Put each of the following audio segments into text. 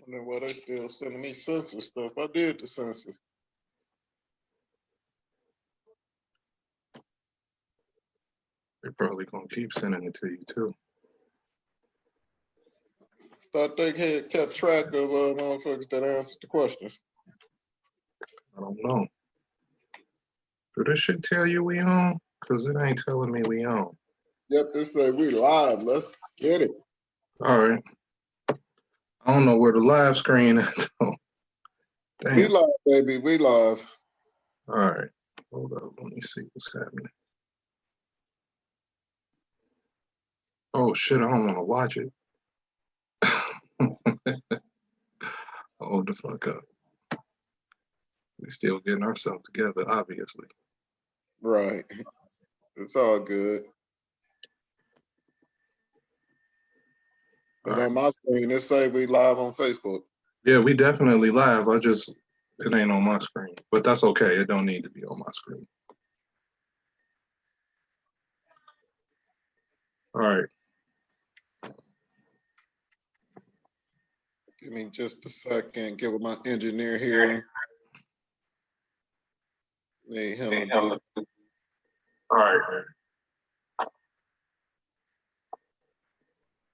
And then why they still sending me census stuff? I did the census. They're probably gonna keep sending it to you too. Thought they had kept track of motherfuckers that answered the questions. I don't know. Do this shit tell you we on? Cause it ain't telling me we on. Yep, this say we live. Let's get it. All right. I don't know where the live screen is though. Damn. We live, baby. We live. All right. Hold up. Let me see what's happening. Oh shit! I don't want to watch it. Hold the fuck up. We still getting ourselves together, obviously. Right. It's all good. But on my screen, it say we live on Facebook. Yeah, we definitely live. It ain't on my screen, but that's okay. It don't need to be on my screen. All right. Give me just a second. Give it my engineer here. Need him to do it. All right.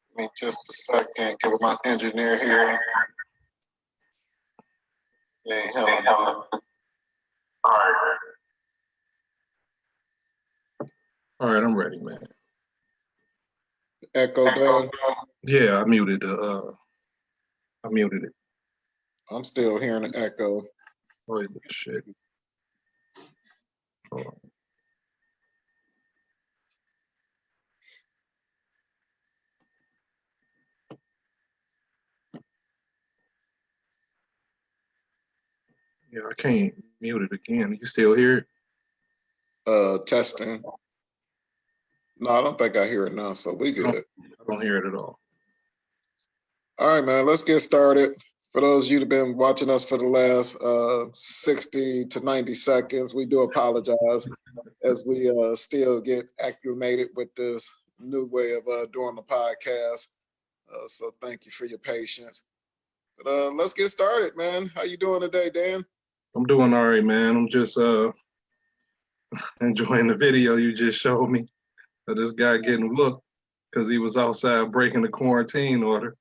Give me just a second. Give it my engineer here. Need him to do it. All right. All right, I'm ready, man. Echo down. Yeah, I muted it. I'm still hearing the echo. Holy shit. Hold on. Yeah, I can't mute it again. You still hear it? Testing. No, I don't think I hear it now, so we good. I don't hear it at all. All right, man, let's get started. For those of you that have been watching us for the last 60 to 90 seconds, we do apologize as we still get acclimated with this new way of doing the podcast. So thank you for your patience. But let's get started, man. How you doing today, Dan? I'm doing all right, man. I'm just enjoying the video you just showed me of this guy getting whooped because he was outside breaking the quarantine order.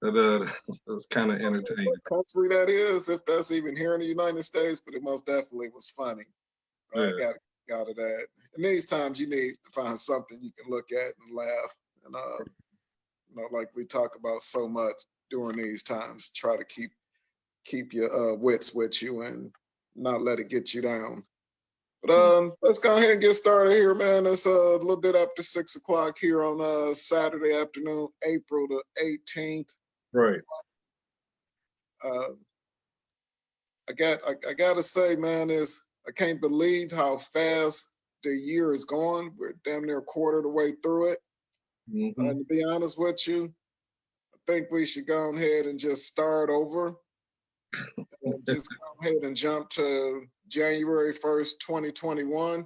That was kind of entertaining. What country that is, if that's even here in the United States, but it most definitely was funny. Yeah. I got it at. And these times you need to find something you can look at and laugh. And like we talk about so much during these times, try to keep your wits with you and not let it get you down. But let's go ahead and get started here, man. It's a little bit after 6 o'clock here on Saturday afternoon, April the 18th. Right. I gotta say, man, I can't believe how fast the year is going. We're damn near a quarter of the way through it. Mm-hmm. To be honest with you, I think we should go ahead and just start over. Just go ahead and jump to January 1st, 2021,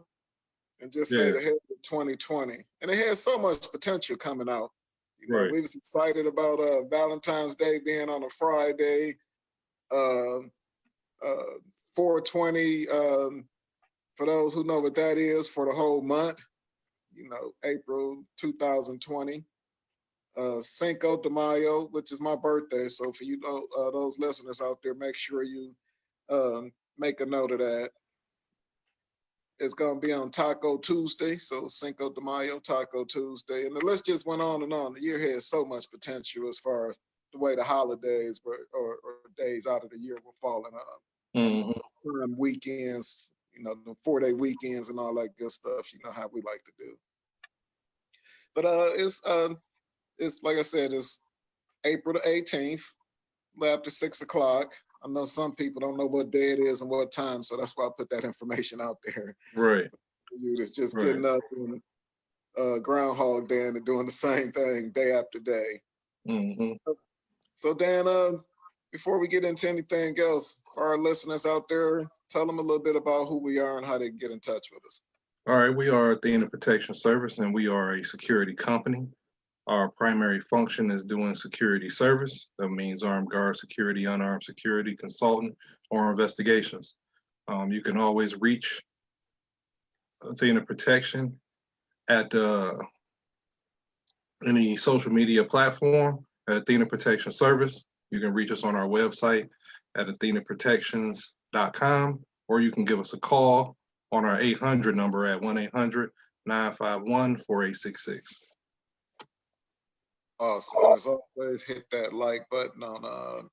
and just say the head of 2020. And it has so much potential coming out. You know, we was excited about Valentine's Day being on a Friday. 420, for those who know what that is, for the whole month, you know, April 2020. Cinco de Mayo, which is my birthday. So for you know, those listeners out there, make sure you make a note of that. It's going to be on Taco Tuesday. So Cinco de Mayo, Taco Tuesday. And the list just went on and on. The year has so much potential as far as the way the holidays or days out of the year were falling up. Mm-hmm. Weekends, you know, the 4-day weekends and all that good stuff. You know how we like to do. But it's like I said, it's April the 18th, after 6 o'clock. I know some people don't know what day it is and what time, so that's why I put that information out there. Right. You just getting up and Groundhog Day and doing the same thing day after day. Mm-hmm. So Dan, before we get into anything else, for our listeners out there, tell them a little bit about who we are and how they can get in touch with us. All right, we are Athena Protection Service, and we are a security company. Our primary function is doing security service. That means armed guard security, unarmed security, consultant, or investigations. You can always reach Athena Protection at any social media platform at Athena Protection Service. You can reach us on our website at athenaprotections.com, or you can give us a call on our 800 number at 1-800-951-4866. Awesome. And as always, hit that like button on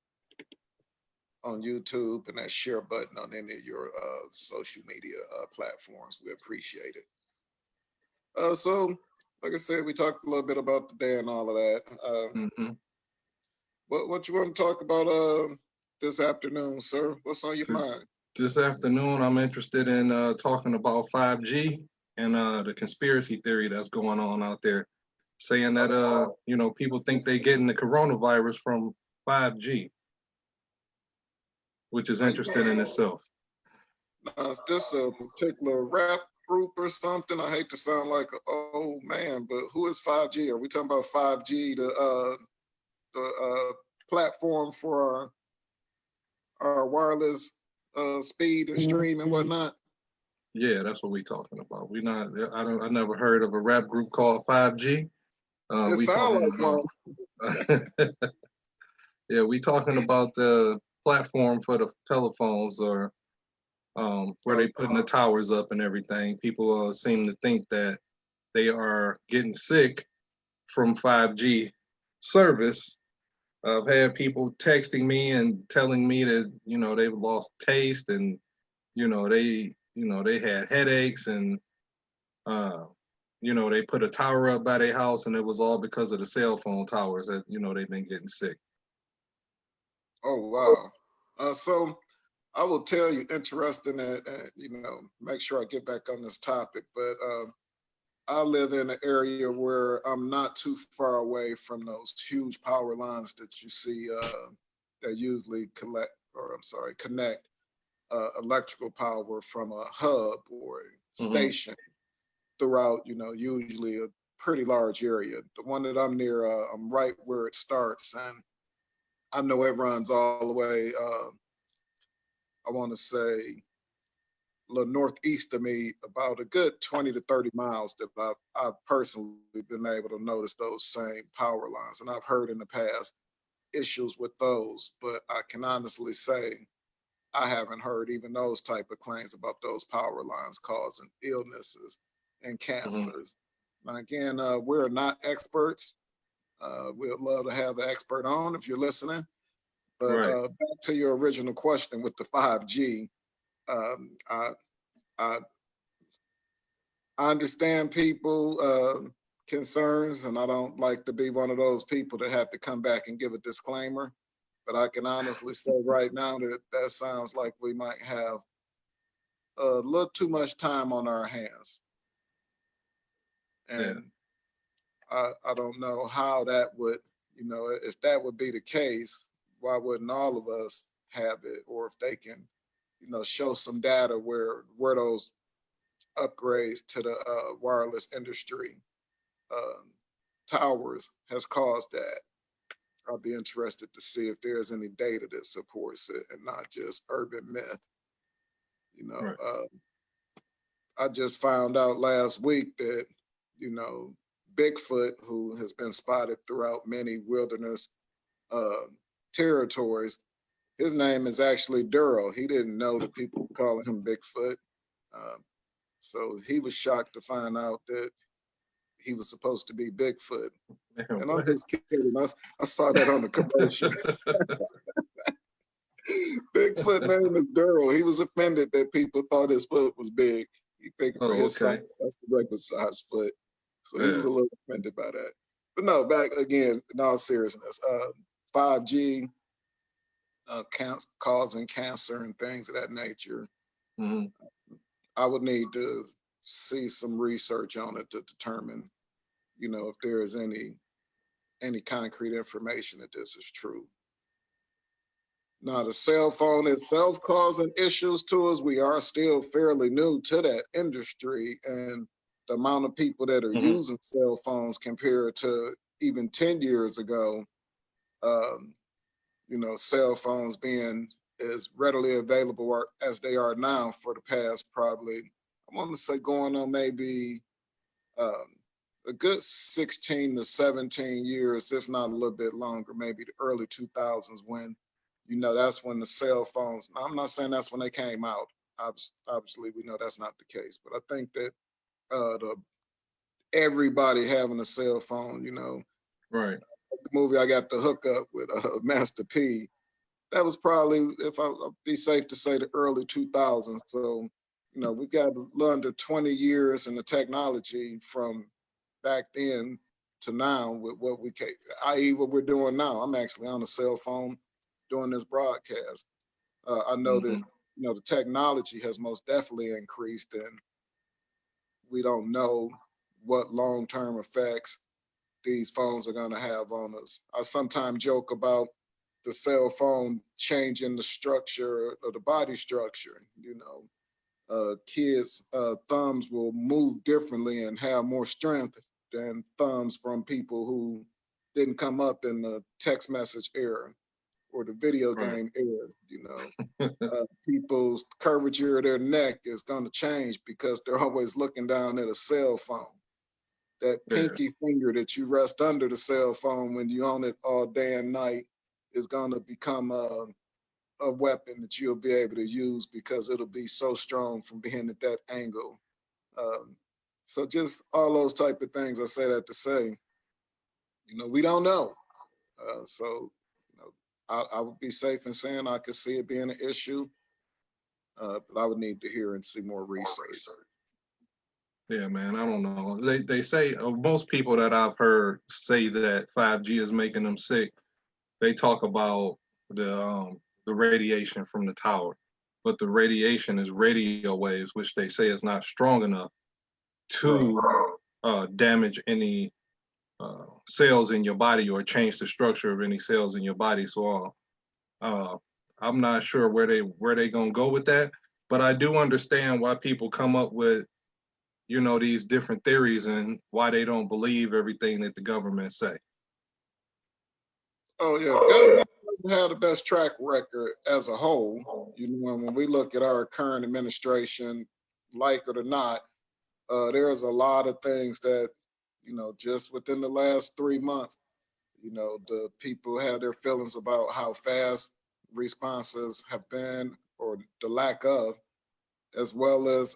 YouTube and that share button on any of your social media platforms. We appreciate it. So, like I said, we talked a little bit about the day and all of that. What you want to talk about this afternoon, sir? What's on your mind? This afternoon, I'm interested in talking about 5G and the conspiracy theory that's going on out there, saying that people think they're getting the coronavirus from 5G, which is interesting in itself. Is this a particular rap group or something? I hate to sound like an old man, but who is 5G? Are we talking about 5G, the platform for our wireless speed and stream and whatnot? Yeah, that's what we're talking about. I never heard of a rap group called 5G. It sounds like one. Yeah, we talking about the platform for the telephones, or where they putting the towers up and everything. People seem to think that they are getting sick from 5G service. I've had people texting me and telling me that they've lost taste, and they had headaches, and they put a tower up by their house, and it was all because of the cell phone towers that they've been getting sick. Oh wow! So I will tell you, interesting, make sure I get back on this topic, but I live in an area where I'm not too far away from those huge power lines that you see that usually connect electrical power from a hub or station throughout, usually a pretty large area. The one that I'm near, I'm right where it starts, and I know it runs all the way, I want to say, a little northeast of me, about a good 20 to 30 miles that I've personally been able to notice those same power lines. And I've heard in the past issues with those, but I can honestly say I haven't heard even those type of claims about those power lines causing illnesses and cancers. Now, again, we're not experts. We'd love to have an expert on if you're listening. But back to your original question with the 5G, I understand people concerns, and I don't like to be one of those people that have to come back and give a disclaimer. But I can honestly say right now that sounds like we might have a little too much time on our hands. And I don't know how that would, if that would be the case, why wouldn't all of us have it? Or if they can, show some data where those upgrades to the wireless industry towers has caused that. I'll be interested to see if there's any data that supports it and not just urban myth. I just found out last week that, Bigfoot, who has been spotted throughout many wilderness territories, his name is actually Duro. He didn't know that people were calling him Bigfoot. So he was shocked to find out that he was supposed to be Bigfoot. And I'm just kidding. I saw that on the commercial. Bigfoot name is Duro. He was offended that people thought his foot was big. He figured for his size, that's the regular size foot. So he was a little offended by that. But no, back again, in all seriousness, 5G causing cancer and things of that nature. I would need to see some research on it to determine, if there is any concrete information that this is true. Now, the cell phone itself causing issues to us, we are still fairly new to that industry, and the amount of people that are using cell phones compared to even 10 years ago, um, cell phones being as readily available as they are now for the past probably, I want to say going on maybe um, a good 16 to 17 years, if not a little bit longer, maybe the early 2000s when, that's when the cell phones, I'm not saying that's when they came out. Obviously, we know that's not the case, but I think that everybody having a cell phone, Right. the movie I got the hook up with Master P, that was probably, if I'll be safe to say, the early 2000s. So, we got a little under 20 years in the technology from back then to now with what we can, i.e., what we're doing now. I'm actually on a cell phone doing this broadcast. I know that, the technology has most definitely increased, and we don't know what long-term effects these phones are going to have on us. I sometimes joke about the cell phone changing the structure of the body structure. Kids' thumbs will move differently and have more strength than thumbs from people who didn't come up in the text message era or the video game era. People's curvature of their neck is going to change because they're always looking down at a cell phone. That pinky finger that you rest under the cell phone when you own it all day and night is going to become a weapon that you'll be able to use because it'll be so strong from being at that angle. So just all those type of things, I say that to say, we don't know. So I would be safe in saying I could see it being an issue, but I would need to hear and see more research. Yeah, man, I don't know. They say most people that I've heard say that 5G is making them sick. They talk about the radiation from the tower, but the radiation is radio waves, which they say is not strong enough to damage any cells in your body or change the structure of any cells in your body. So I'm not sure where they gonna go with that, but I do understand why people come up with these different theories and why they don't believe everything that the government say. Oh yeah, the government doesn't have the best track record as a whole. When we look at our current administration, like it or not, there's a lot of things that, just within the last 3 months, the people have their feelings about how fast responses have been or the lack of, as well as,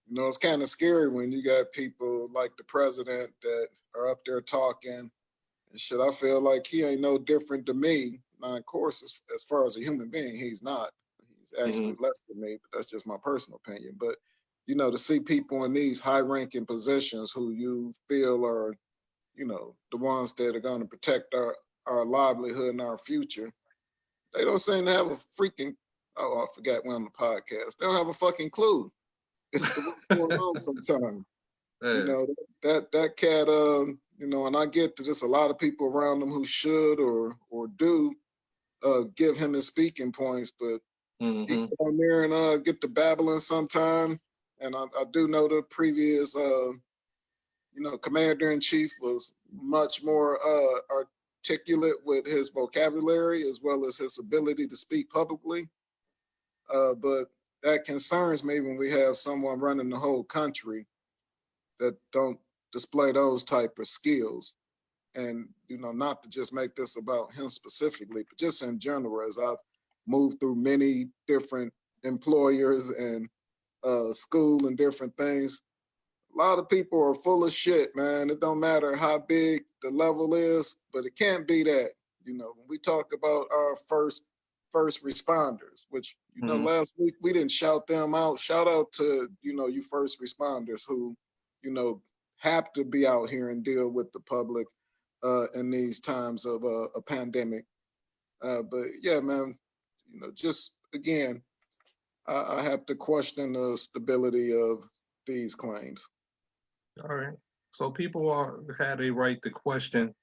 it's kind of scary when you got people like the president that are up there talking and shit. I feel like he ain't no different than me. Now, of course, as far as a human being, he's not. He's actually less than me, but that's just my personal opinion. But, to see people in these high-ranking positions who you feel are, the ones that are going to protect our livelihood and our future, they don't seem to have a freaking, oh, I forgot we're on the podcast. They don't have a fucking clue. It's what's going on sometimes. That cat, and I get that there's a lot of people around him who should or do give him his speaking points, but he get on there and get to babbling sometime. And I do know the previous, commander in chief was much more articulate with his vocabulary as well as his ability to speak publicly. But that concerns me when we have someone running the whole country that don't display those type of skills. And, not to just make this about him specifically, but just in general, as I've moved through many different employers and school and different things, a lot of people are full of shit, man. It don't matter how big the level is, but it can't be that. When we talk about our first responders, which, last week we didn't shout them out. Shout out to, you first responders who, have to be out here and deal with the public in these times of a pandemic. But yeah, man, just again, I have to question the stability of these claims. All right. So people had a right to question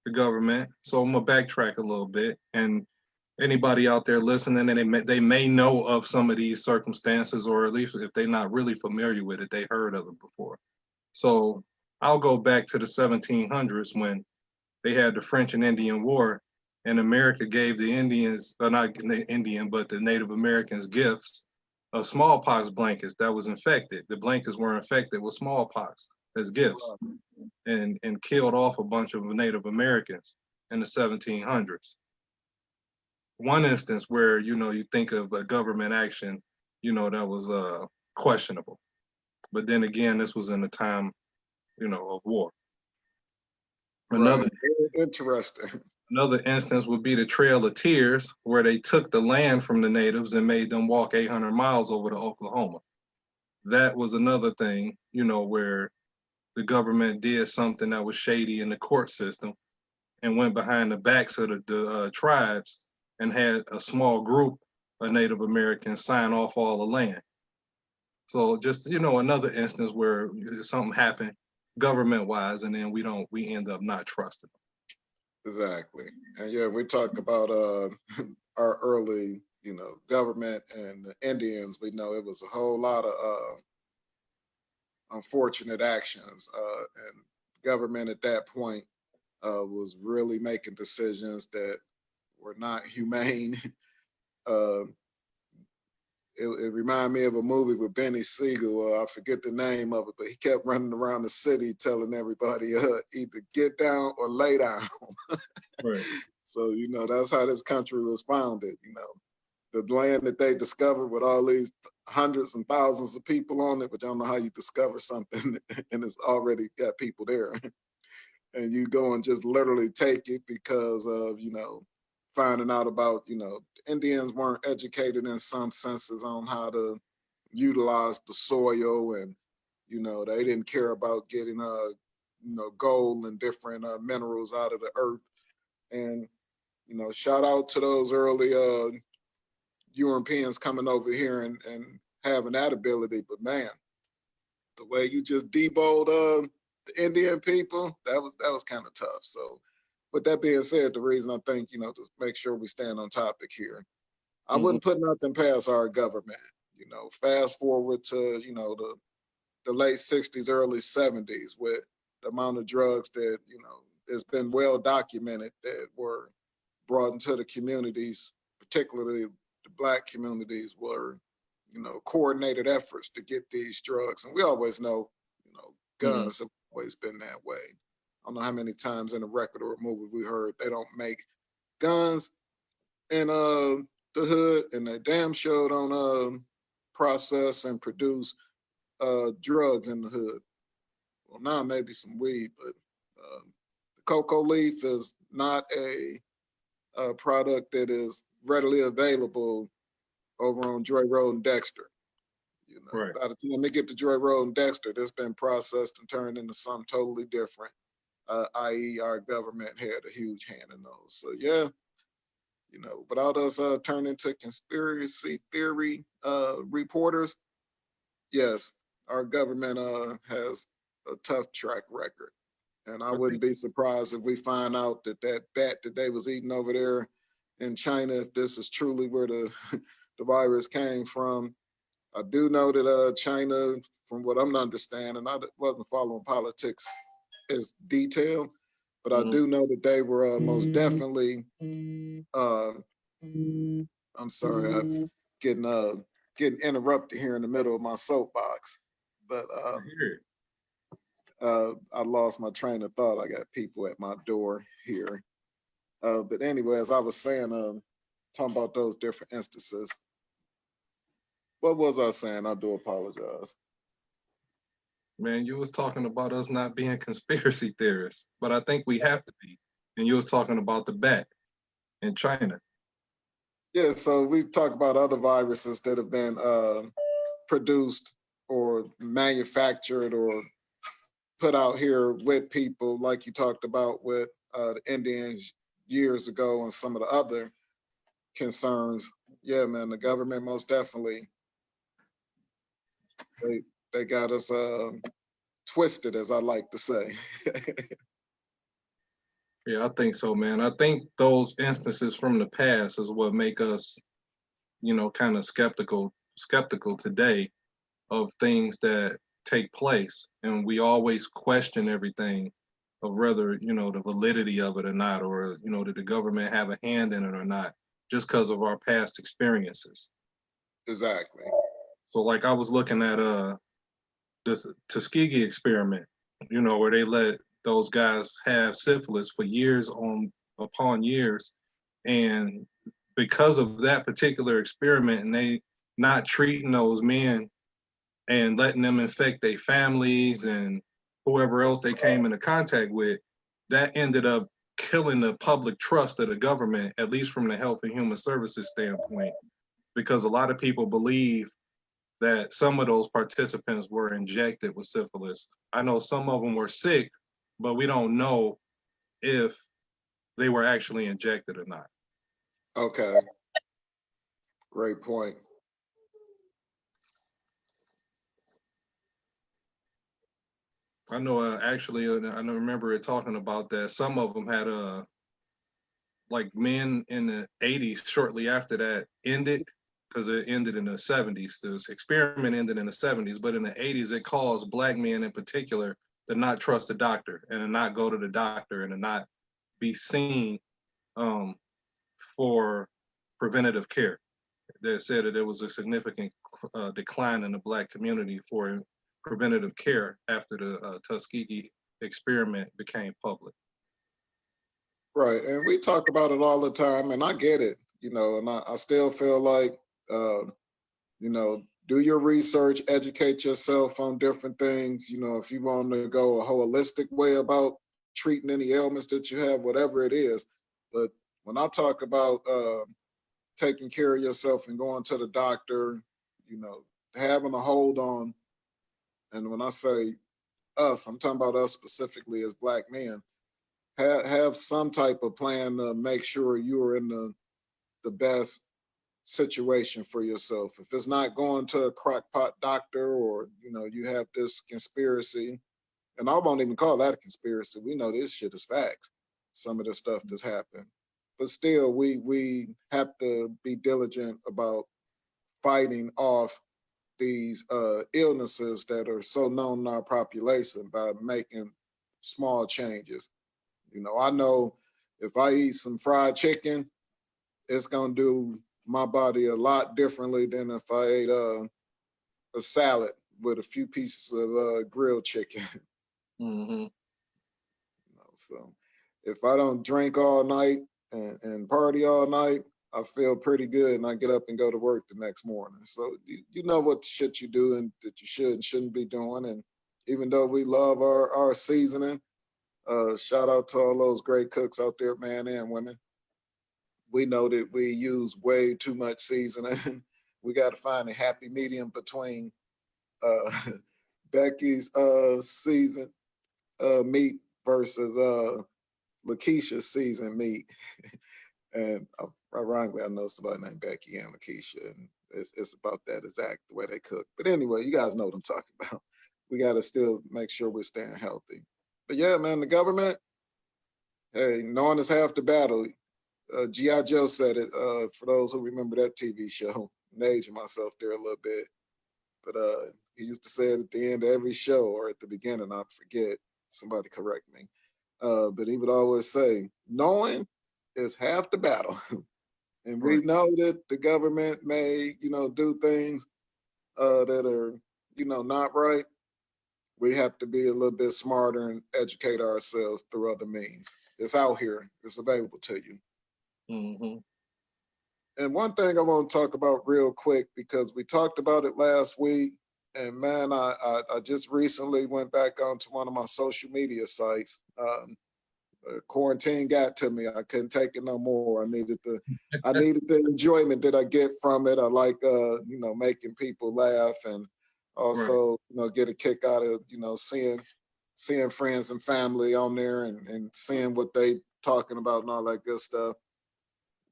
the government. So I'm gonna backtrack a little bit, and anybody out there listening, and they may know of some of these circumstances, or at least if they're not really familiar with it, they heard of it before. So I'll go back to the 1700s when they had the French and Indian War, and America gave the Indians, or not the Indian, but the Native Americans gifts of smallpox blankets that was infected. The blankets were infected with smallpox as gifts, and killed off a bunch of Native Americans in the 1700s. One instance where you think of a government action, that was questionable. But then again, this was in a time, of war. Another Right. Interesting. another instance would be the Trail of Tears, where they took the land from the natives and made them walk 800 miles over to Oklahoma. That was another thing, where the government did something that was shady in the court system and went behind the backs of the tribes and had a small group of Native Americans sign off all the land. So just another instance where something happened government wise, and then we end up not trusting them. Exactly. And yeah, we talk about our early, government and the Indians. We know it was a whole lot of unfortunate actions, and government at that point was really making decisions that were not humane. uh, it reminded me of a movie with Benny Siegel. I forget the name of it, but he kept running around the city telling everybody either get down or lay down. Right. So, that's how this country was founded. The land that they discovered with all these hundreds and thousands of people on it, but you don't know how you discover something and it's already got people there. And you go and just literally take it because of, finding out about, Indians weren't educated in some senses on how to utilize the soil, and, they didn't care about getting, gold and different minerals out of the earth. And, shout out to those early Europeans coming over here and having that ability. But man, the way you just debowed the Indian people, that was kind of tough. So, with that being said, the reason I think, to make sure we stand on topic here, I wouldn't put nothing past our government. Fast forward to, the late 60s, early 70s, with the amount of drugs that, it's been well documented that were brought into the communities, particularly the Black communities, were, coordinated efforts to get these drugs. And we always know, guns have always been that way. I don't know how many times in a record or a movie we heard they don't make guns in the hood, and they damn sure don't process and produce drugs in the hood. Well, now maybe some weed, but the cocoa leaf is not a product that is readily available over on Joy Road and Dexter. Right. By the time they get to Joy Road and Dexter, that's been processed and turned into something totally different. I.e., our government had a huge hand in those. So yeah, without us turning into conspiracy theory reporters, yes, our government has a tough track record. And I wouldn't be surprised if we find out that bat that they was eating over there in China, if this is truly where the the virus came from. I do know that China, from what I'm understanding, I wasn't following politics as detailed, but I do know that they were most definitely. Uh, I'm sorry, I'm getting interrupted here in the middle of my soapbox, but I lost my train of thought. I got people at my door here. But anyway, as I was saying, talking about those different instances. What was I saying? I do apologize. Man, you was talking about us not being conspiracy theorists, but I think we have to be. And you was talking about the bat in China. Yeah, so we talk about other viruses that have been produced or manufactured or put out here with people, like you talked about with the Indians years ago and some of the other concerns. Yeah, man, the government most definitely they got us twisted, as I like to say. Yeah, I think so, man. I think those instances from the past is what make us, kind of skeptical today of things that take place, and we always question everything of whether, you know, the validity of it or not, or, you know, did the government have a hand in it or not, just because of our past experiences. Exactly. So like I was looking at this Tuskegee experiment, you know, where they let those guys have syphilis for years on upon years, and because of that particular experiment, and they not treating those men and letting them infect their families and whoever else they came into contact with, that ended up killing the public trust of the government, at least from the Health and Human Services standpoint, because a lot of people believe that some of those participants were injected with syphilis. I know some of them were sick, but we don't know if they were actually injected or not. Okay. Great point. I know actually, I remember it talking about that. Some of them had like men in the 80s shortly after that ended, because it ended in the 70s. This experiment ended in the 70s, but in the 80s, it caused black men in particular to not trust a doctor and to not go to the doctor and to not be seen um, for preventative care. They said that there was a significant decline in the black community for preventative care after the Tuskegee experiment became public. Right. And we talk about it all the time, and I get it, you know, and I still feel like, uh, you know, do your research, educate yourself on different things. You know, if you want to go a holistic way about treating any ailments that you have, whatever it is. But when I talk about taking care of yourself and going to the doctor, you know, having a hold on, and when I say us, I'm talking about us specifically as black men, have some type of plan to make sure you're in the best situation for yourself. If it's not going to a crackpot doctor, or you know you have this conspiracy, and I won't even call that a conspiracy. We know this shit is facts. Some of the stuff that's happened, but still, we have to be diligent about fighting off these illnesses that are so known in our population by making small changes. You know, I know if I eat some fried chicken, it's gonna do my body a lot differently than if I ate a salad with a few pieces of grilled chicken. Mm-hmm. You know, so if I don't drink all night and party all night, I feel pretty good, and I get up and go to work the next morning. So you know what shit you do and that you should and shouldn't be doing. And even though we love our seasoning, shout out to all those great cooks out there, man and women. We know that we use way too much seasoning. We got to find a happy medium between uh, Becky's seasoned meat versus Lakeisha's seasoned meat. And ironically, I know somebody named Becky and Lakeisha, and it's about that exact the way they cook. But anyway, you guys know what I'm talking about. We got to still make sure we're staying healthy. But yeah, man, the government, hey, knowing is half the battle. G.I. Joe said it, for those who remember that TV show. I'm aging myself there a little bit. But he used to say it at the end of every show or at the beginning, I forget. Somebody correct me. But he would always say, knowing is half the battle. And we Right. know that the government may, you know, do things that are, you know, not right. We have to be a little bit smarter and educate ourselves through other means. It's out here. It's available to you. Mm-hmm. And one thing I want to talk about real quick, because we talked about it last week, and man, I just recently went back onto one of my social media sites. Quarantine got to me. I couldn't take it no more. I needed the enjoyment that I get from it. I like, you know, making people laugh, and Right. also, you know, get a kick out of, you know, seeing friends and family on there, and seeing what they talking about and all that good stuff.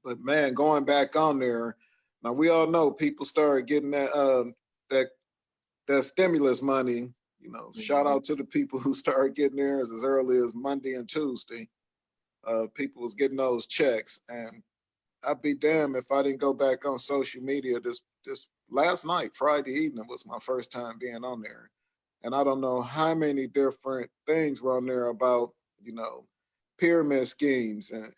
But man, going back on there, now we all know people started getting that that stimulus money. You know, shout Mm-hmm. out to the people who started getting theirs as early as Monday and Tuesday. People was getting those checks, and I'd be damned if I didn't go back on social media this last night. Friday evening was my first time being on there, And I don't know how many different things were on there about, you know, pyramid schemes and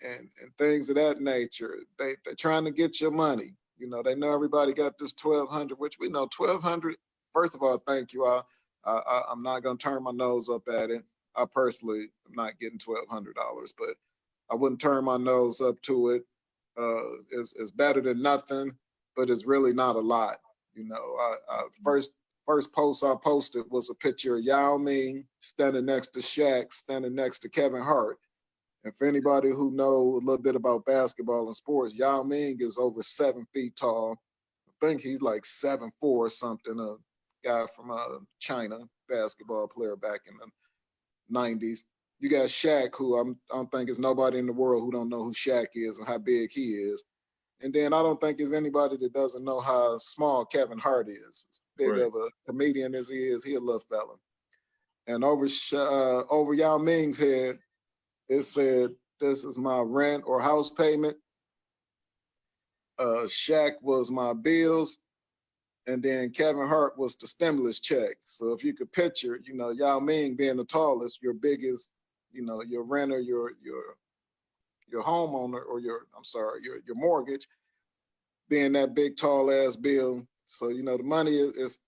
things of that nature. They're trying to get your money. You know, they know everybody got this 1,200, which we know 1,200. First of all, thank you. I'm not gonna turn my nose up at it. I personally am not getting $1,200, but I wouldn't turn my nose up to it. It's better than nothing, but it's really not a lot. You know, first post I posted was a picture of Yao Ming standing next to Shaq, standing next to Kevin Hart. And for anybody who know a little bit about basketball and sports, Yao Ming is over 7 feet tall. I think he's like 7'4" or something. A guy from China, basketball player back in the '90s. You got Shaq, who I don't think is nobody in the world who don't know who Shaq is and how big he is. And then I don't think there's anybody that doesn't know how small Kevin Hart is. As big Right. of a comedian as he is, he a little fella. And over Yao Ming's head, it said, "This is my rent or house payment. Shaq was my bills, and then Kevin Hart was the stimulus check." So if you could picture, you know, Yao Ming being the tallest, your biggest, you know, your renter, your homeowner, or your mortgage being that big tall ass bill. So you know the money is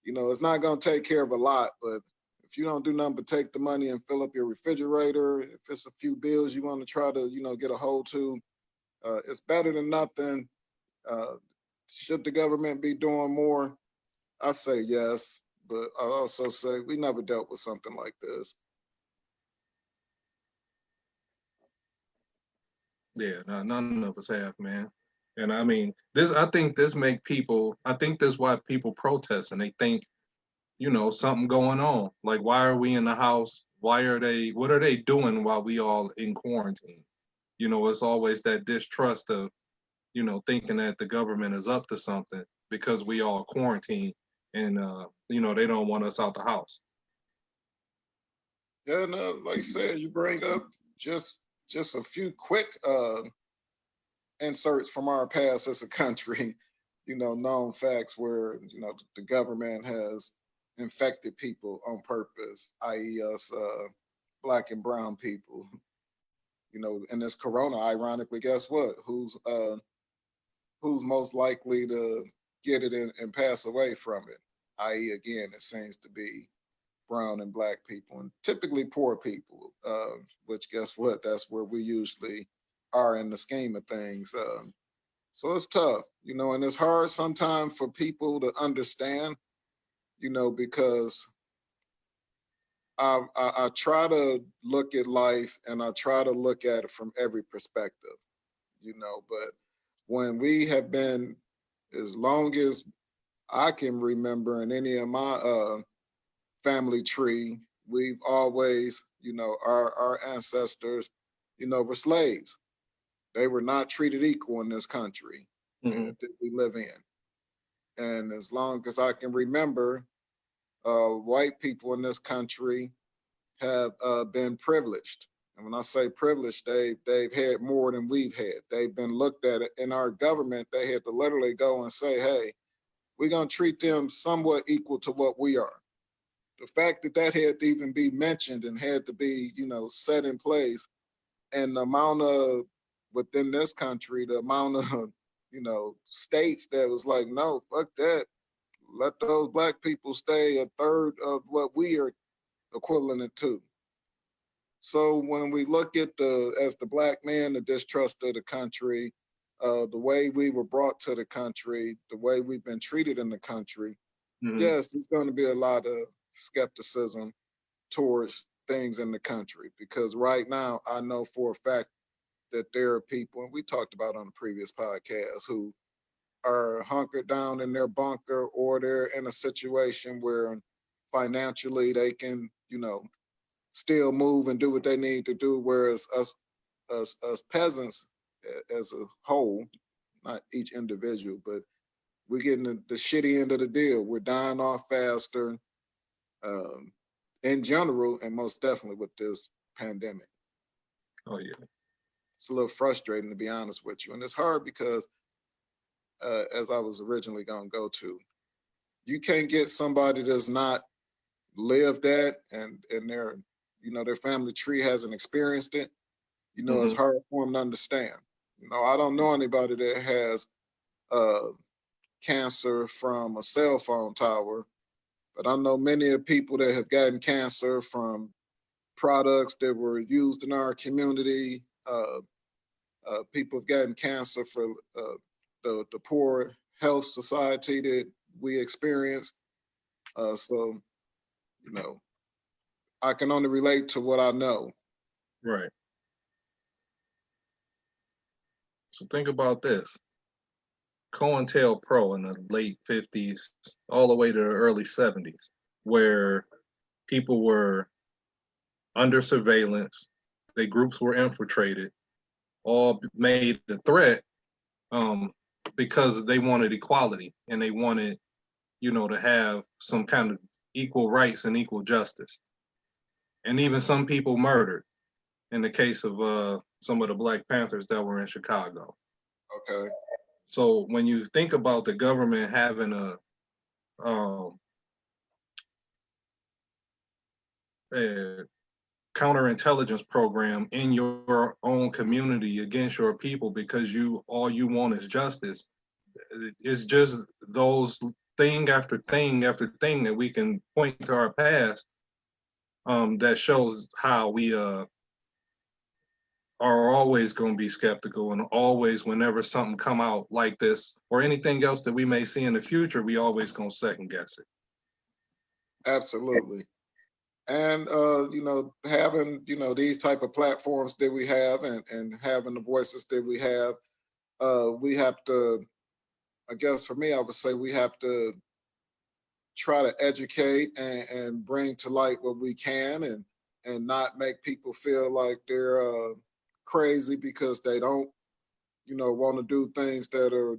you know, it's not gonna take care of a lot, but if you don't do nothing but take the money and fill up your refrigerator, if it's a few bills you want to try to, you know, get a hold to, it's better than nothing. Uh, should the government be doing more? I say yes, but I also say we never dealt with something like this. Yeah, no, none of us have, man. And I mean, this. I think this make people. I think that's why people protest, and they think, something going on. Like, why are we in the house? Why are they? What are they doing while we all in quarantine? It's always that distrust of, thinking that the government is up to something because we all quarantine, and they don't want us out the house. Yeah, no, like you said, you bring up just just a few quick inserts from our past as a country, you know, known facts where, you know, the government has infected people on purpose, i.e., us black and brown people. You know, and this corona, ironically, guess what? Who's most likely to get it and pass away from it? I.e., again, it seems to be brown and black people, and typically poor people. Which guess what? That's where we usually are in the scheme of things. So it's tough, you know, and it's hard sometimes for people to understand, you know, because I try to look at life and I try to look at it from every perspective, you know, but when we have been, as long as I can remember in any of my family tree, we've always, you know, our ancestors, you know, were slaves. They were not treated equal in this country Hmm. that we live in. And as long as I can remember, white people in this country have been privileged. And when I say privileged, they've had more than we've had. They've been looked at in our government. They had to literally go and say, "Hey, we're gonna treat them somewhat equal to what we are." The fact that that had to even be mentioned and had to be, you know, set in place, and the amount of within this country, the amount of, you know, states that was like, "No, fuck that. Let those black people stay a third of what we are equivalent to." So when we look at as the black man, the distrust of the country, the way we were brought to the country, the way we've been treated in the country, Hmm. yes, there's going to be a lot of skepticism towards things in the country, because right now I know for a fact that there are people, and we talked about on the previous podcast, who are hunkered down in their bunker, or they're in a situation where financially they can, you know, still move and do what they need to do. Whereas us peasants as a whole, not each individual, but we're getting the shitty end of the deal. We're dying off faster um, in general, and most definitely with this pandemic. Oh yeah. It's a little frustrating, to be honest with you. And it's hard because, as I was originally going to go to, you can't get somebody that's not lived that, and their, their family tree hasn't experienced it, it's Hmm. hard for them to understand. I don't know anybody that has uh, cancer from a cell phone tower, but I know many of people that have gotten cancer from products that were used in our community. People have gotten cancer for the poor health society that we experience. So, you know, I can only relate to what I know. Right. So think about this. COINTELPRO in the late 50s, all the way to the early 70s, where people were under surveillance, their groups were infiltrated, all made a threat um, because they wanted equality and they wanted, to have some kind of equal rights and equal justice. And even some people murdered in the case of some of the Black Panthers that were in Chicago. Okay. So when you think about the government having um, a counterintelligence program in your own community against your people because all you want is justice, it's just those thing after thing after thing that we can point to our past that shows how we are always going to be skeptical, and always whenever something come out like this or anything else that we may see in the future, we always going to second guess it. Absolutely. And having, these type of platforms that we have, and having the voices that we have to, I guess for me, I would say we have to try to educate and bring to light what we can, and not make people feel like they're crazy because they don't, want to do things that are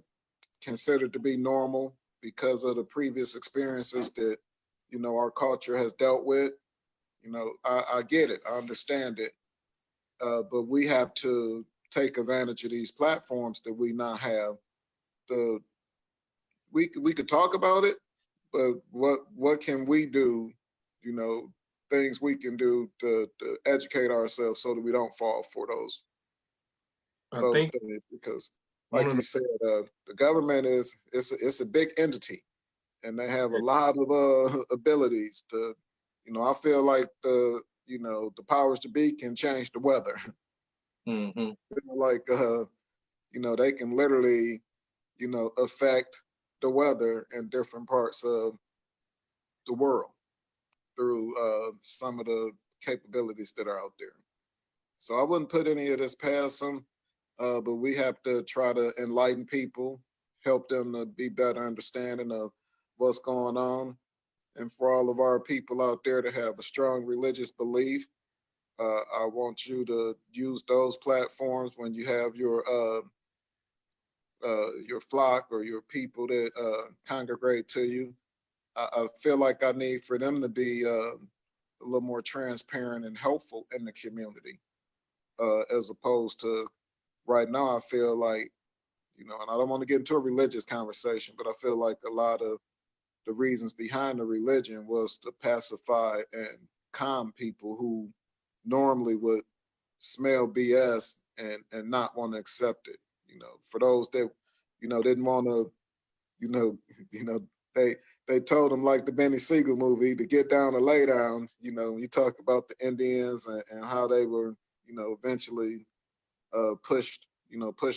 considered to be normal because of the previous experiences that, our culture has dealt with. I get it, I understand it, but we have to take advantage of these platforms that we now have. The we could talk about it, but what can we do? You know, things we can do to educate ourselves so that we don't fall for I those think things. Because, one like of you the said, the government it's a big entity, and they have a lot of abilities to. I feel like the powers to be can change the weather. mm-hmm, Like they can literally affect the weather in different parts of the world through some of the capabilities that are out there. So I wouldn't put any of this past them, but we have to try to enlighten people, help them to be better understanding of what's going on, and for all of our people out there to have a strong religious belief. I want you to use those platforms when you have your flock or your people that congregate to you. I feel like I need for them to be a little more transparent and helpful in the community, as opposed to right now. I feel like, and I don't want to get into a religious conversation, but I feel like a lot of the reasons behind the religion was to pacify and calm people who normally would smell BS and not want to accept it. For those that didn't want to, you know, you know, they they told them, like the Benny Siegel movie, to get down or lay down. You talk about the Indians and how they were, eventually pushed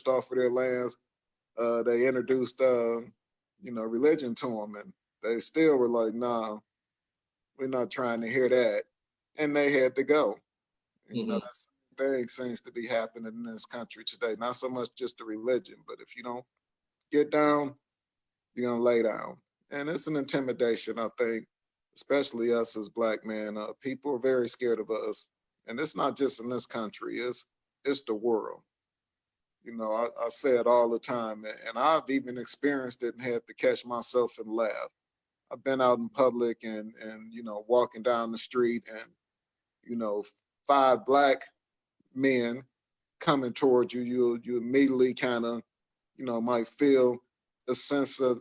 off of their lands. They introduced, religion to them, and they still were like, "Nah, we're not trying to hear that," and they had to go. And, mm-hmm. that thing seems to be happening in this country today. Not so much just the religion, but if you don't get down, you're gonna lay down, and it's an intimidation. I think, especially us as black men, people are very scared of us, and it's not just in this country. It's the world. I say it all the time, and I've even experienced it and had to catch myself and laugh. I've been out in public and walking down the street, and you know five black men coming towards you. You immediately kind of might feel a sense of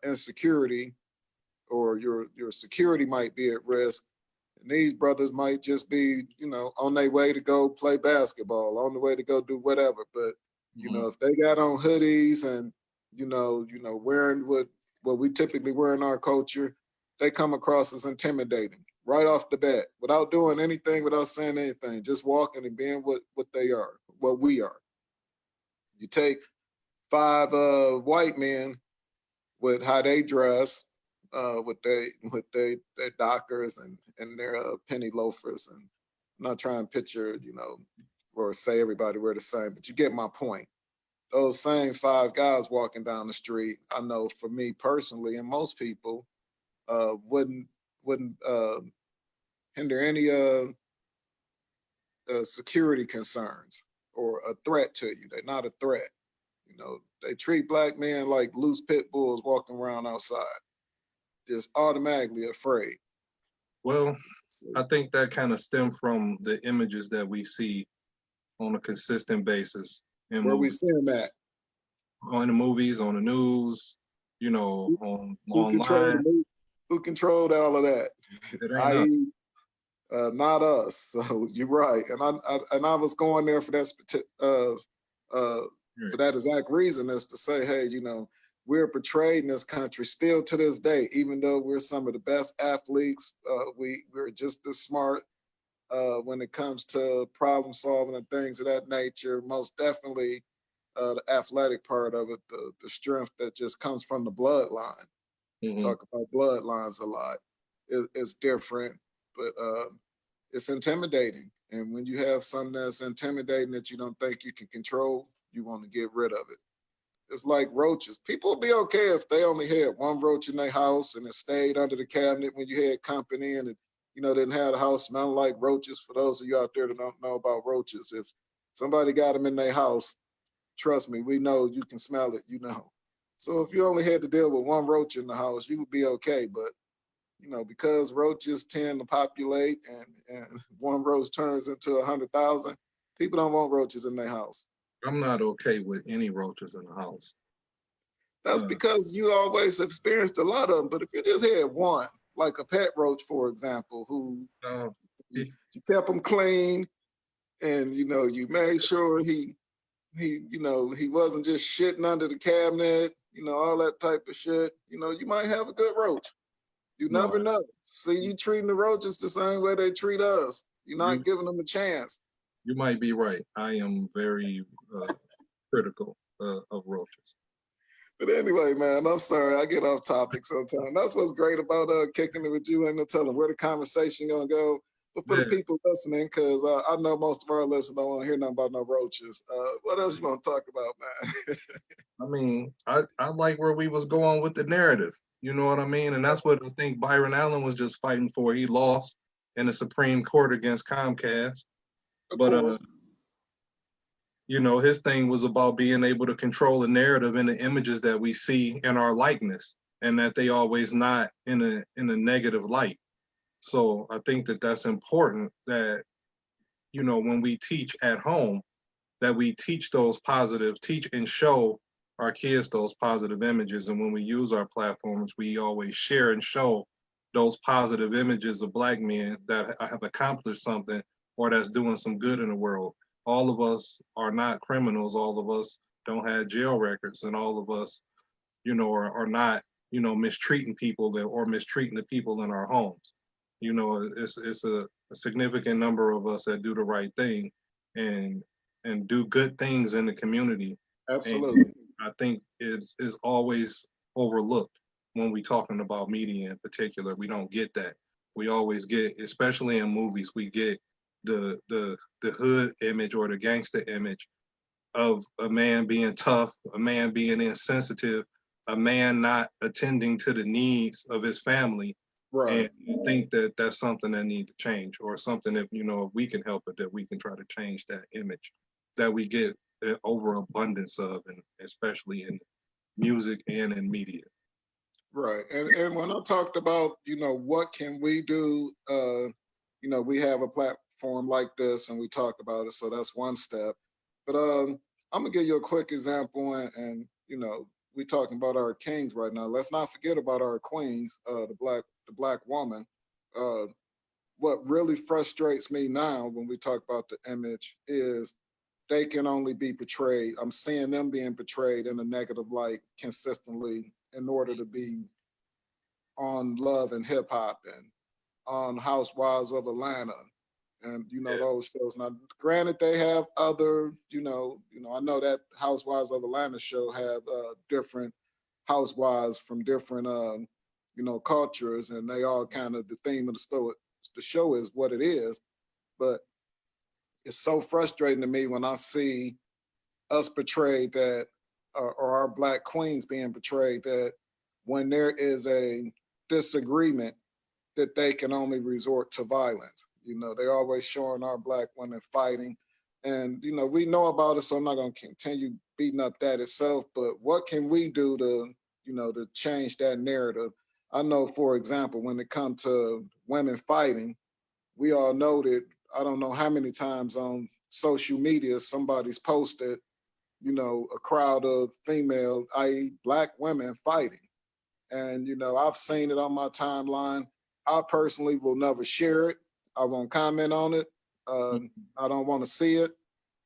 insecurity or your security might be at risk. And these brothers might just be, on their way to go play basketball, on the way to go do whatever. But, if they got on hoodies and, wearing what we typically wear in our culture, they come across as intimidating right off the bat, without doing anything, without saying anything, just walking and being what they are, what we are. You take 5 white men with how they dress, with their Dockers and their penny loafers, and I'm not trying to picture, or say everybody wear the same, but you get my point. Those same 5 guys walking down the street, I know for me personally, and most people, wouldn't hinder any security concerns or a threat to you. They're not a threat. They treat black men like loose pit bulls walking around outside, just automatically afraid. Well, So, I think that kind of stem from the images that we see on a consistent basis in where we movies, see them at? on the movies, on the news, on Who controlled online. who controlled all of that? It ain't us. I.e., not us. So you're right, and I was going there for that exact reason, is to say, hey, we're portrayed in this country still to this day, even though we're some of the best athletes. We're just as smart when it comes to problem solving and things of that nature. Most definitely, the athletic part of it, the strength that just comes from the bloodline. Mm-hmm. Talk about bloodlines a lot. It's different, but it's intimidating. And when you have something that's intimidating that you don't think you can control, you want to get rid of it. It's like roaches. People would be okay if they only had one roach in their house and it stayed under the cabinet when you had company, and it, didn't have the house smelling like roaches. For those of you out there that don't know about roaches, if somebody got them in their house, trust me, we know you can smell it, So if you only had to deal with one roach in the house, you would be okay. But because roaches tend to populate, and one roach turns into 100,000, people don't want roaches in their house. I'm not okay with any roaches in the house. That's because you always experienced a lot of them. But if you just had one, like a pet roach, for example, who you, you kept him clean, and you made sure he wasn't just shitting under the cabinet, all that type of shit, you might have a good roach. You never know. See, you treating the roaches the same way they treat us. You're not giving them a chance. You might be right. I am very critical of roaches. But anyway, man, I'm sorry. I get off topic sometimes. That's what's great about kicking it with you. Ain't no telling where the conversation gonna go. But for the people listening, because I know most of our listeners don't want to hear nothing about no roaches. What else you want to talk about, man? I mean, I like where we was going with the narrative. You know what I mean? And that's what I think Byron Allen was just fighting for. He lost in the Supreme Court against Comcast. Of But course. his thing was about being able to control the narrative and the images that we see in our likeness, and that they always not in a negative light. So I think that that's important, that when we teach at home, that we teach and show our kids those positive images. And when we use our platforms, we always share and show those positive images of Black men that have accomplished something or that's doing some good in the world. All of us are not criminals. All of us don't have jail records, and all of us, are not, mistreating people or mistreating the people in our homes. It's a significant number of us that do the right thing and do good things in the community. Absolutely. And I think it's always overlooked when we talking about media in particular. We don't get that. We always get, especially in movies, we get the hood image or the gangster image of a man being tough, a man being insensitive, a man not attending to the needs of his family. Right. And I think that that's something that needs to change, or something, if if we can help it, that we can try to change that image that we get an overabundance of, and especially in music and in media. Right. And when I talked about, what can we do, we have a platform like this and we talk about it. So that's one step. But I'm gonna give you a quick example, and we talking about our kings right now. Let's not forget about our queens, the black woman. Uh, what really frustrates me now when we talk about the image is they can only be portrayed. I'm seeing them being portrayed in a negative light consistently in order to be on Love and Hip Hop and on Housewives of Atlanta and Yeah. those shows. Now, granted, they have other I know that Housewives of Atlanta show have different housewives from different cultures, and they all kind of the theme of the story. The show is what it is, but it's so frustrating to me when I see us portrayed that, or our black queens being portrayed that when there is a disagreement that they can only resort to violence. They're always showing our black women fighting. And, we know about it, so I'm not going to continue beating up that itself. But what can we do to change that narrative? I know, for example, when it comes to women fighting, we all know that I don't know how many times on social media somebody's posted, a crowd of female, i.e., black women fighting. And, I've seen it on my timeline. I personally will never share it. I won't comment on it. I don't want to see it.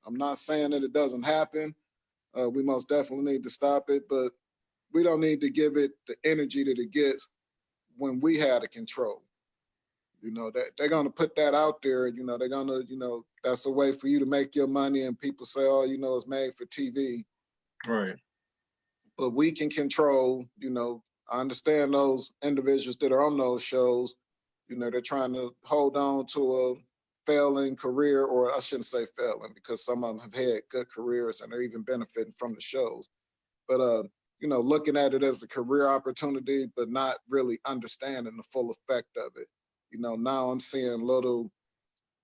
I'm not saying that it doesn't happen. We most definitely need to stop it, but we don't need to give it the energy that it gets when we had the control. That they're gonna put that out there. They're gonna, that's a way for you to make your money, and people say, oh, it's made for TV. Right. But we can control. I understand those individuals that are on those shows. They're trying to hold on to a failing career, or I shouldn't say failing, because some of them have had good careers and they're even benefiting from the shows. But looking at it as a career opportunity, but not really understanding the full effect of it. Now I'm seeing little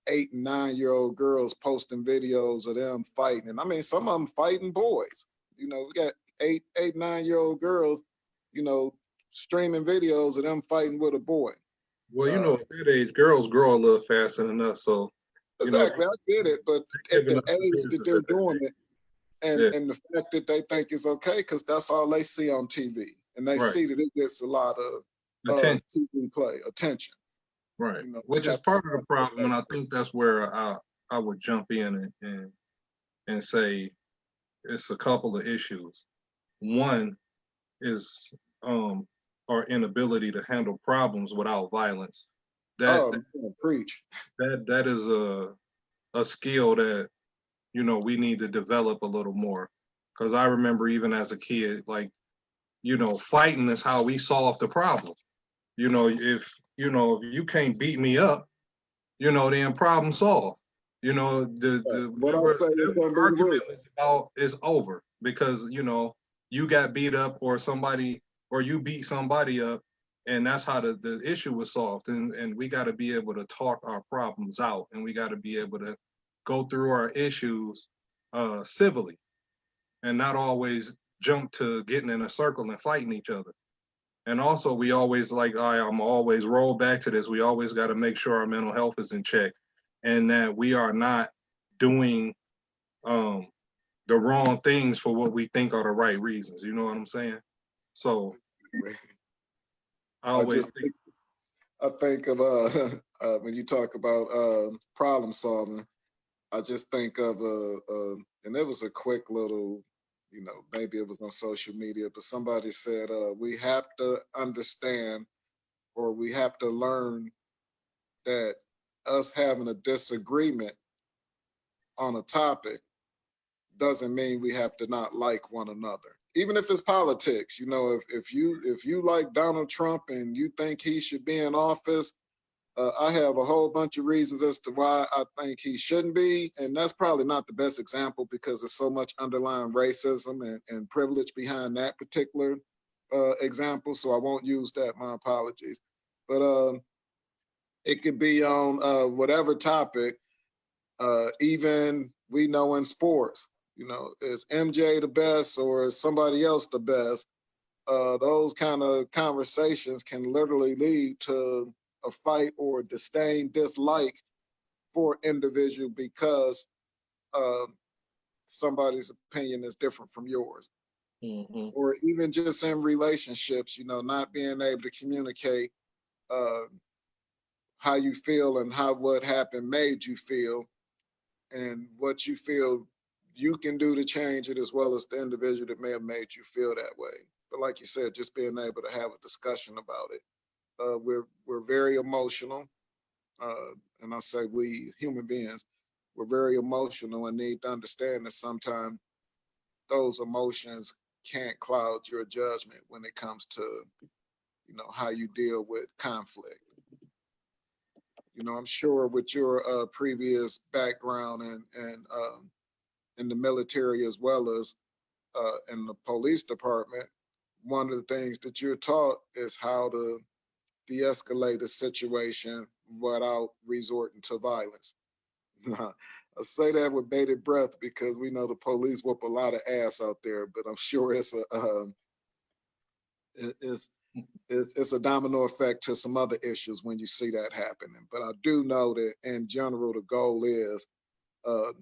8 and 9 year old girls posting videos of them fighting. And I mean, some of them fighting boys. We got 9 year old girls, you know, streaming videos of them fighting with a boy. Well, Uh, at that age, girls grow a little faster than us, so exactly, I get it, but they're at giving the us the age that business they're at that doing age. it, and Yeah, and the fact that they think it's okay, because that's all they see on TV, and they right. see that it gets a lot of Attention, TV play attention. right. We Which is have to part of the stop this problem, right and I think that's where I would jump in and say it's a couple of issues. One is our inability to handle problems without violence. That Oh, man, preach. that is a skill that we need to develop a little more. Because I remember even as a kid, like fighting is how we solve the problem. If you can't beat me up, then problem solved. The What I whatever say is gonna be the argument rule. is about is over because you got beat up or you beat somebody up, and that's how the issue was solved. And we got to be able to talk our problems out, and we got to be able to go through our issues civilly and not always jump to getting in a circle and fighting each other. And also, we always I'm always roll back to this. We always got to make sure our mental health is in check, and that we are not doing um, the wrong things for what we think are the right reasons. You know what I'm saying? So I I always just think, I think of when you talk about problem solving, I just think of and it was a quick little, maybe it was on social media, but somebody said we have to understand, or we have to learn that us having a disagreement on a topic doesn't mean we have to not like one another. Even if it's politics, if you like Donald Trump and you think he should be in office, I have a whole bunch of reasons as to why I think he shouldn't be, and that's probably not the best example because there's so much underlying racism and privilege behind that particular example. So I won't use that. My apologies, but it could be on whatever topic. Even we know in sports, is MJ the best or is somebody else the best? Those kind of conversations can literally lead to a fight or disdain, dislike for individual because uh, somebody's opinion is different from yours. or even just in relationships, not being able to communicate uh, how you feel and how what happened made you feel, and what you feel you can do to change it, as well as the individual that may have made you feel that way. But like you said, just being able to have a discussion about it. We're very emotional, and I say we human beings, we're very emotional and need to understand that sometimes those emotions can't cloud your judgment when it comes to how you deal with conflict. I'm sure with your previous background and in the military, as well as in the police department, one of the things that you're taught is how to de-escalate a situation without resorting to violence. I say that with bated breath because we know the police whoop a lot of ass out there, but I'm sure it's it's a domino effect to some other issues when you see that happening. But I do know that in general, the goal is uh,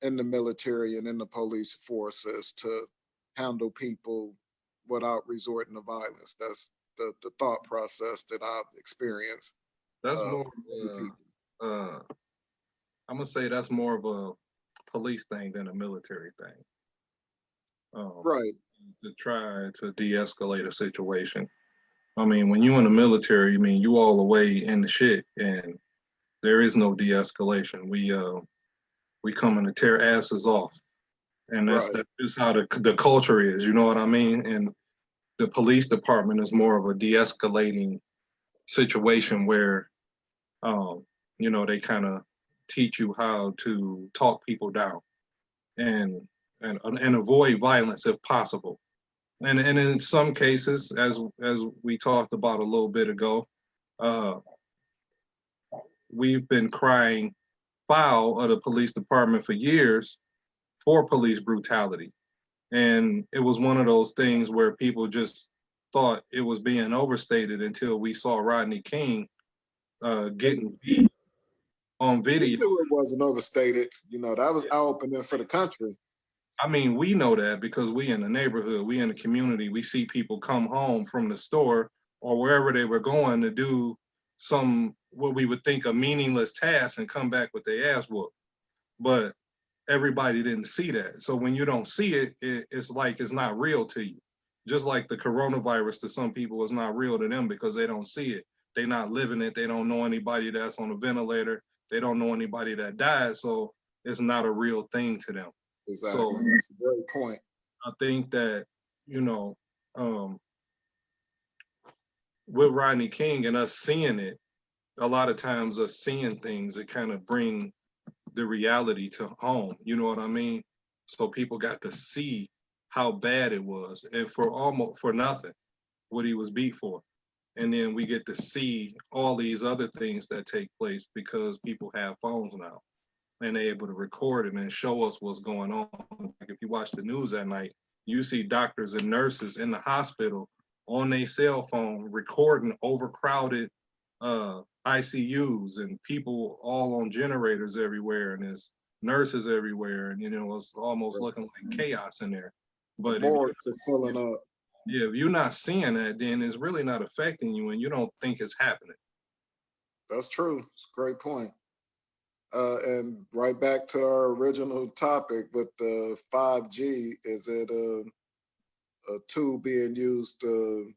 in the military and in the police forces to handle people without resorting to violence. That's the thought process that I've experienced That's more. from many people. Uh, I'm gonna say that's more of a police thing than a military thing. Right. To try to de-escalate a situation. I mean, when you in the military, I mean you all the way in the shit, and there is no de-escalation. We coming to tear asses off, and Right. that's just how the culture is. You know what I mean? And the police department is more of a de-escalating situation where, um, they kind of teach you how to talk people down and and avoid violence if possible. And in some cases, as we talked about a little bit ago, uh, we've been crying foul of the police department for years for police brutality. And it was one of those things where people just thought it was being overstated until we saw Rodney King getting beat on We video. knew it wasn't overstated. That was eye opening for the country. I mean, we know that because we in the neighborhood, we in the community, we see people come home from the store or wherever they were going to do some what we would think a meaningless task and come back with their ass whooped. But everybody didn't see that. So when you don't see it, it's like it's not real to you. Just like the coronavirus to some people is not real to them because they don't see it. They're not living it. They don't know anybody that's on a ventilator. They don't know anybody that died. So it's not a real thing to them. So Exactly. That's a great point. I think that, you know, um, with Rodney King and us seeing it, a lot of times us seeing things, it kind of bring the reality to home. You know what I mean? So people got to see how bad it was, and for almost for nothing, what he was beat for. And then we get to see all these other things that take place because people have phones now and they're able to record it and show us what's going on. Like if you watch the news at night, you see doctors and nurses in the hospital on their cell phone recording overcrowded ICUs and people all on generators everywhere, and there's nurses everywhere, and it's almost Right. looking like chaos in there. The But morgues are filling up. if you're not seeing that, then it's really not affecting you, and you don't think it's happening. That's true. It's a great point. And right back to our original topic with the 5G, is it a tool being used to,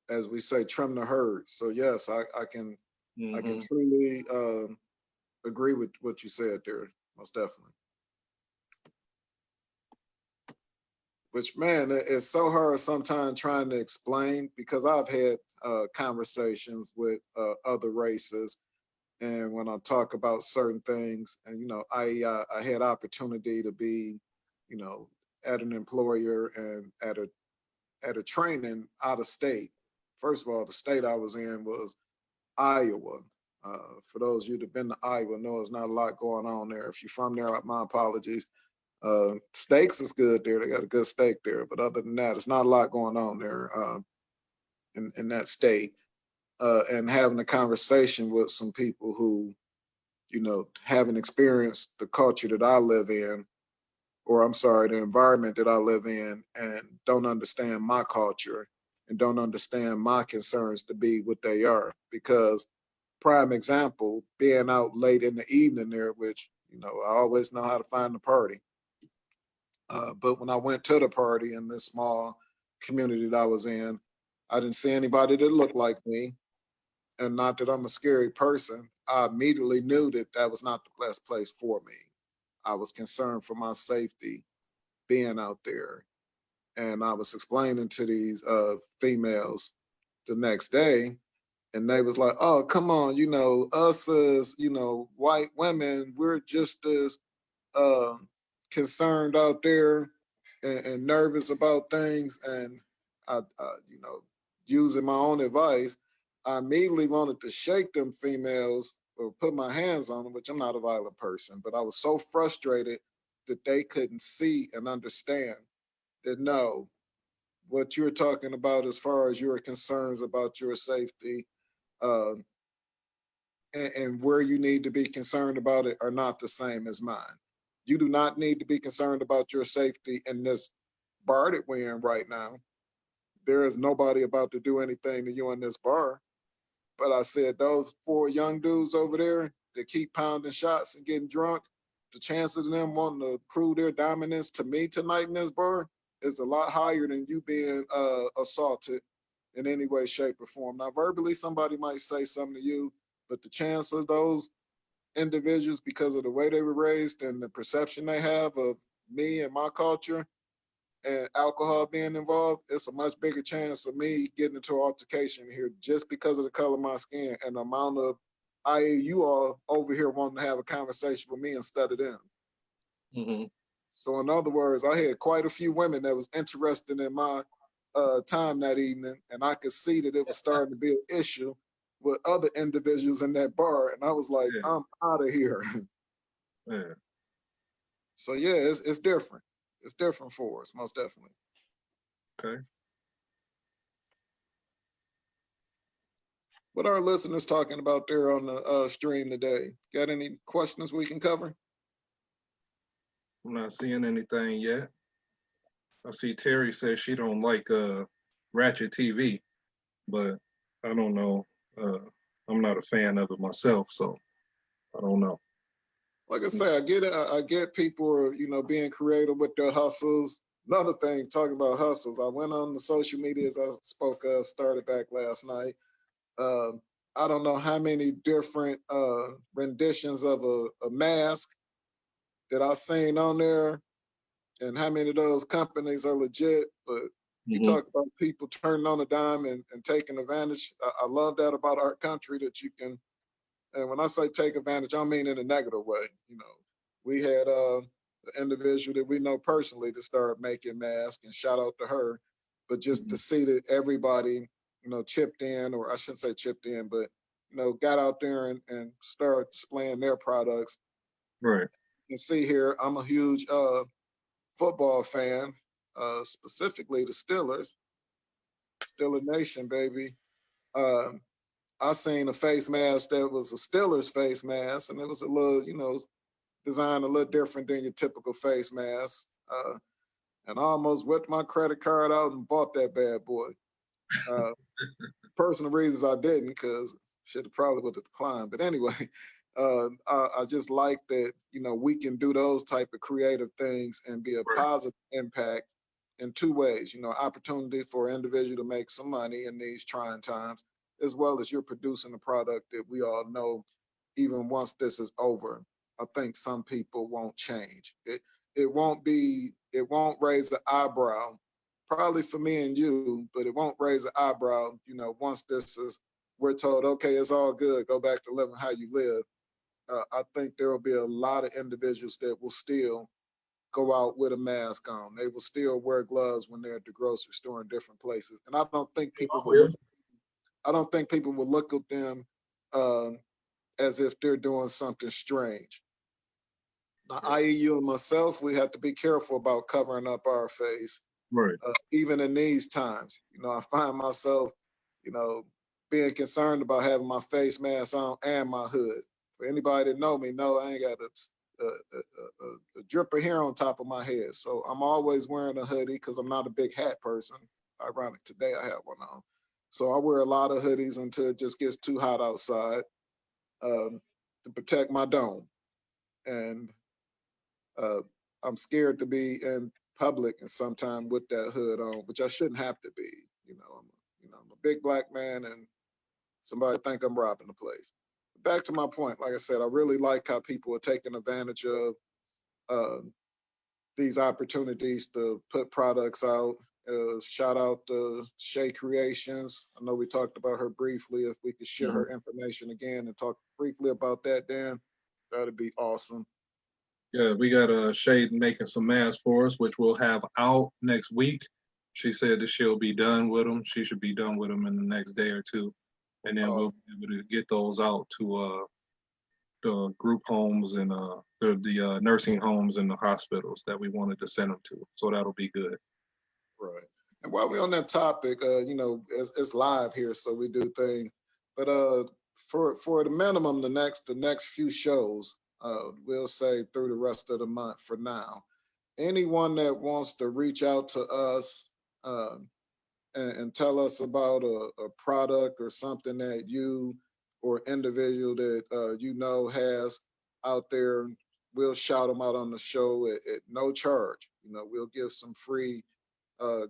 as we say, trim the herd? So yes, I can Hmm. truly agree with what you said there, most definitely. Which, man, it's so hard sometimes trying to explain, because I've had conversations with other races, and when I talk about certain things, and I had opportunity to be, you know, at an employer and at a training out of state. First of all, the state I was in was Iowa. For those of you that've been to Iowa, know there's not a lot going on there. If you're from there, my apologies. Steaks is good there. They got a good steak there, but other than that, it's not a lot going on there in that state. And having a conversation with some people who haven't experienced the culture that I live in, or I'm sorry, the environment that I live in, and don't understand my culture and don't understand my concerns to be what they are. Because prime example, being out late in the evening there, which, I always know how to find the party. But when I went to the party in this small community that I was in, I didn't see anybody that looked like me. And not that I'm a scary person, I immediately knew that that was not the best place for me. I was concerned for my safety being out there. And I was explaining to these females the next day, and they was like, "Oh, come on, us as white women, we're just as uh, concerned out there and nervous about things." And using my own advice, I immediately wanted to shake them females or put my hands on them, which I'm not a violent person, but I was so frustrated that they couldn't see and understand that no, what you're talking about as far as your concerns about your safety, uh, and where you need to be concerned about it are not the same as mine. You do not need to be concerned about your safety in this bar that we're in right now. There is nobody about to do anything to you in this bar. But I said, those four young dudes over there that keep pounding shots and getting drunk, the chances of them wanting to prove their dominance to me tonight in this bar is a lot higher than you being assaulted in any way, shape, or form. Now, verbally, somebody might say something to you, but the chance of those individuals, because of the way they were raised and the perception they have of me and my culture and alcohol being involved, it's a much bigger chance of me getting into an altercation here just because of the color of my skin and the amount of, i.e., you all over here wanting to have a conversation with me instead of them. Mm-hmm. So, in other words, I had quite a few women that was interested in my time that evening, and I could see that it was starting to be an issue with other individuals in that bar, and I was like, Yeah. I'm out of here. Yeah. So yeah, it's different. It's different for us, most definitely. Okay. What are our listeners talking about there on the stream today? Got any questions we can cover? I'm not seeing anything yet. I see Terry says she don't like Ratchet TV, but I don't know. Uh, I'm not a fan of it myself, so I don't know. Like I say, I get it. I get people are being creative with their hustles. Another thing, talking about hustles, I went on the social media as I spoke of, started back last night. Um, I don't know how many different renditions of a mask that I've seen on there, and how many of those companies are legit. But you Mm-hmm. talk about people turning on a dime and taking advantage. I love that about our country, that you can. And when I say take advantage, I don't mean in a negative way. We had an individual that we know personally to start making masks, and shout out to her. But just Mm-hmm. to see that everybody, chipped in, or I shouldn't say chipped in, but got out there and start displaying their products. Right. You can see here, I'm a huge football fan, specifically the Steelers, Steeler Nation, baby. Uh, I seen a face mask that was a Steelers face mask, and it was a little, designed a little different than your typical face mask. And I almost whipped my credit card out and bought that bad boy. Uh, Personal reasons I didn't, because should have probably would have declined. But anyway, I just like that we can do those type of creative things and be a Right. positive impact in two ways. Opportunity for an individual to make some money in these trying times, as well as you're producing a product that we all know, even once this is over, I think some people won't change. It won't raise the eyebrow, probably for me and you, but it won't raise an eyebrow, once this is, we're told, okay, it's all good, go back to living how you live. I think there will be a lot of individuals that will still go out with a mask on. They will still wear gloves when they're at the grocery store in different places. And I don't think people I will will. look, I don't think people will look at them as if they're doing something strange. Now, Yeah. i.e., you and myself, we have to be careful about covering up our face, Right. even in these times. I find myself, you know, being concerned about having my face mask on and my hood. For anybody that know me, know I ain't got a drip of hair on top of my head. So I'm always wearing a hoodie because I'm not a big hat person. Ironic, today I have one on. So I wear a lot of hoodies until it just gets too hot outside, to protect my dome. And uh, I'm scared to be in public and sometime with that hood on, which I shouldn't have to be. I'm a big black man, and somebody think I'm robbing the place. Back to my point, like I said, I really like how people are taking advantage of uh, these opportunities to put products out. Shout out to Shay Creations. I know we talked about her briefly. If we could share Mhm. her information again and talk briefly about that, Dan, that'd be awesome. Yeah, we got Shade making some masks for us, which we'll have out next week. She said that she'll be done with them. She should be done with them in the next day or two, and then we'll Awesome. be able to get those out to the group homes and the nursing homes and the hospitals that we wanted to send them to. So that'll be good. Right. And while we're on that topic, it's live here, so we do things. But for the minimum, the next few shows, we'll say through the rest of the month for now. Anyone that wants to reach out to us, and tell us about a product or something that you or individual that has out there, we'll shout them out on the show at no charge. We'll give some free,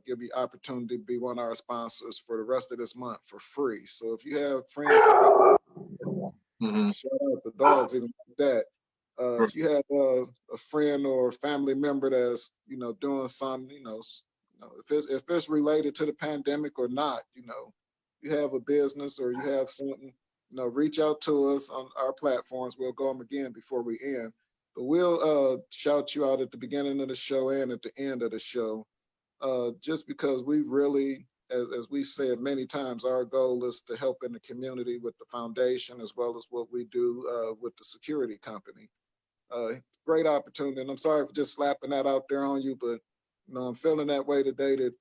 give you opportunity to be one of our sponsors for the rest of this month for free. So if you have friends and Hmm. shout out the dogs, even like that. Right. If you have a friend or family member that's doing something, if it's related to the pandemic or not, you have a business or you have something, reach out to us on our platforms. We'll go them again before we end, but we'll shout you out at the beginning of the show and at the end of the show, just because we really, as we've said many times, our goal is to help in the community with the foundation as well as what we do with the security company. Great opportunity, and I'm sorry for just slapping that out there on you, but I'm feeling that way today that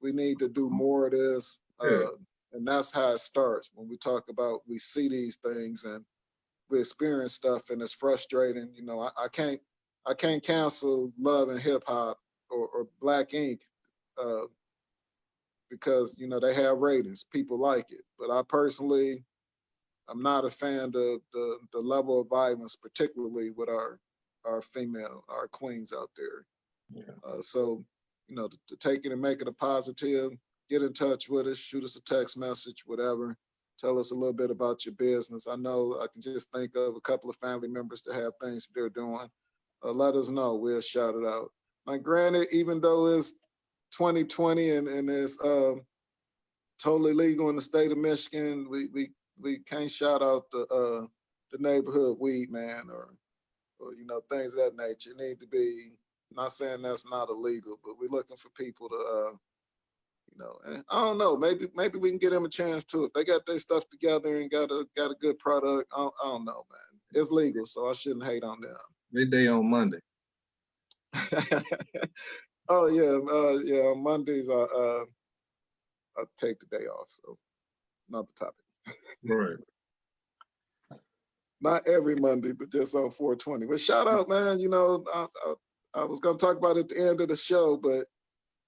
we need to do more of this, Yeah. and that's how it starts. When we talk about, we see these things and we experience stuff, and it's frustrating. I can't cancel Love and Hip Hop or Black Ink, uh, because they have ratings, people like it, but I personally, I'm not a fan of the level of violence, particularly with our queens out there. Yeah. So, to take it and make it a positive, get in touch with us, shoot us a text message, whatever. Tell us a little bit about your business. I know I can just think of a couple of family members that have things that they're doing. Let us know. We'll shout it out. Now, granted, even though it's 2020 and it's totally legal in the state of Michigan, we can't shout out the neighborhood weed man or things of that nature. It need to be, not saying that's not illegal, but we're looking for people to and I don't know, maybe we can get them a chance too if they got their stuff together and got a good product. I don't know, man. It's legal, so I shouldn't hate on them. Midday on Monday. Oh yeah, yeah. On Mondays I take the day off, so not the topic. Right. Not every Monday, but just on 420. But shout out, man. I was gonna talk about it at the end of the show, but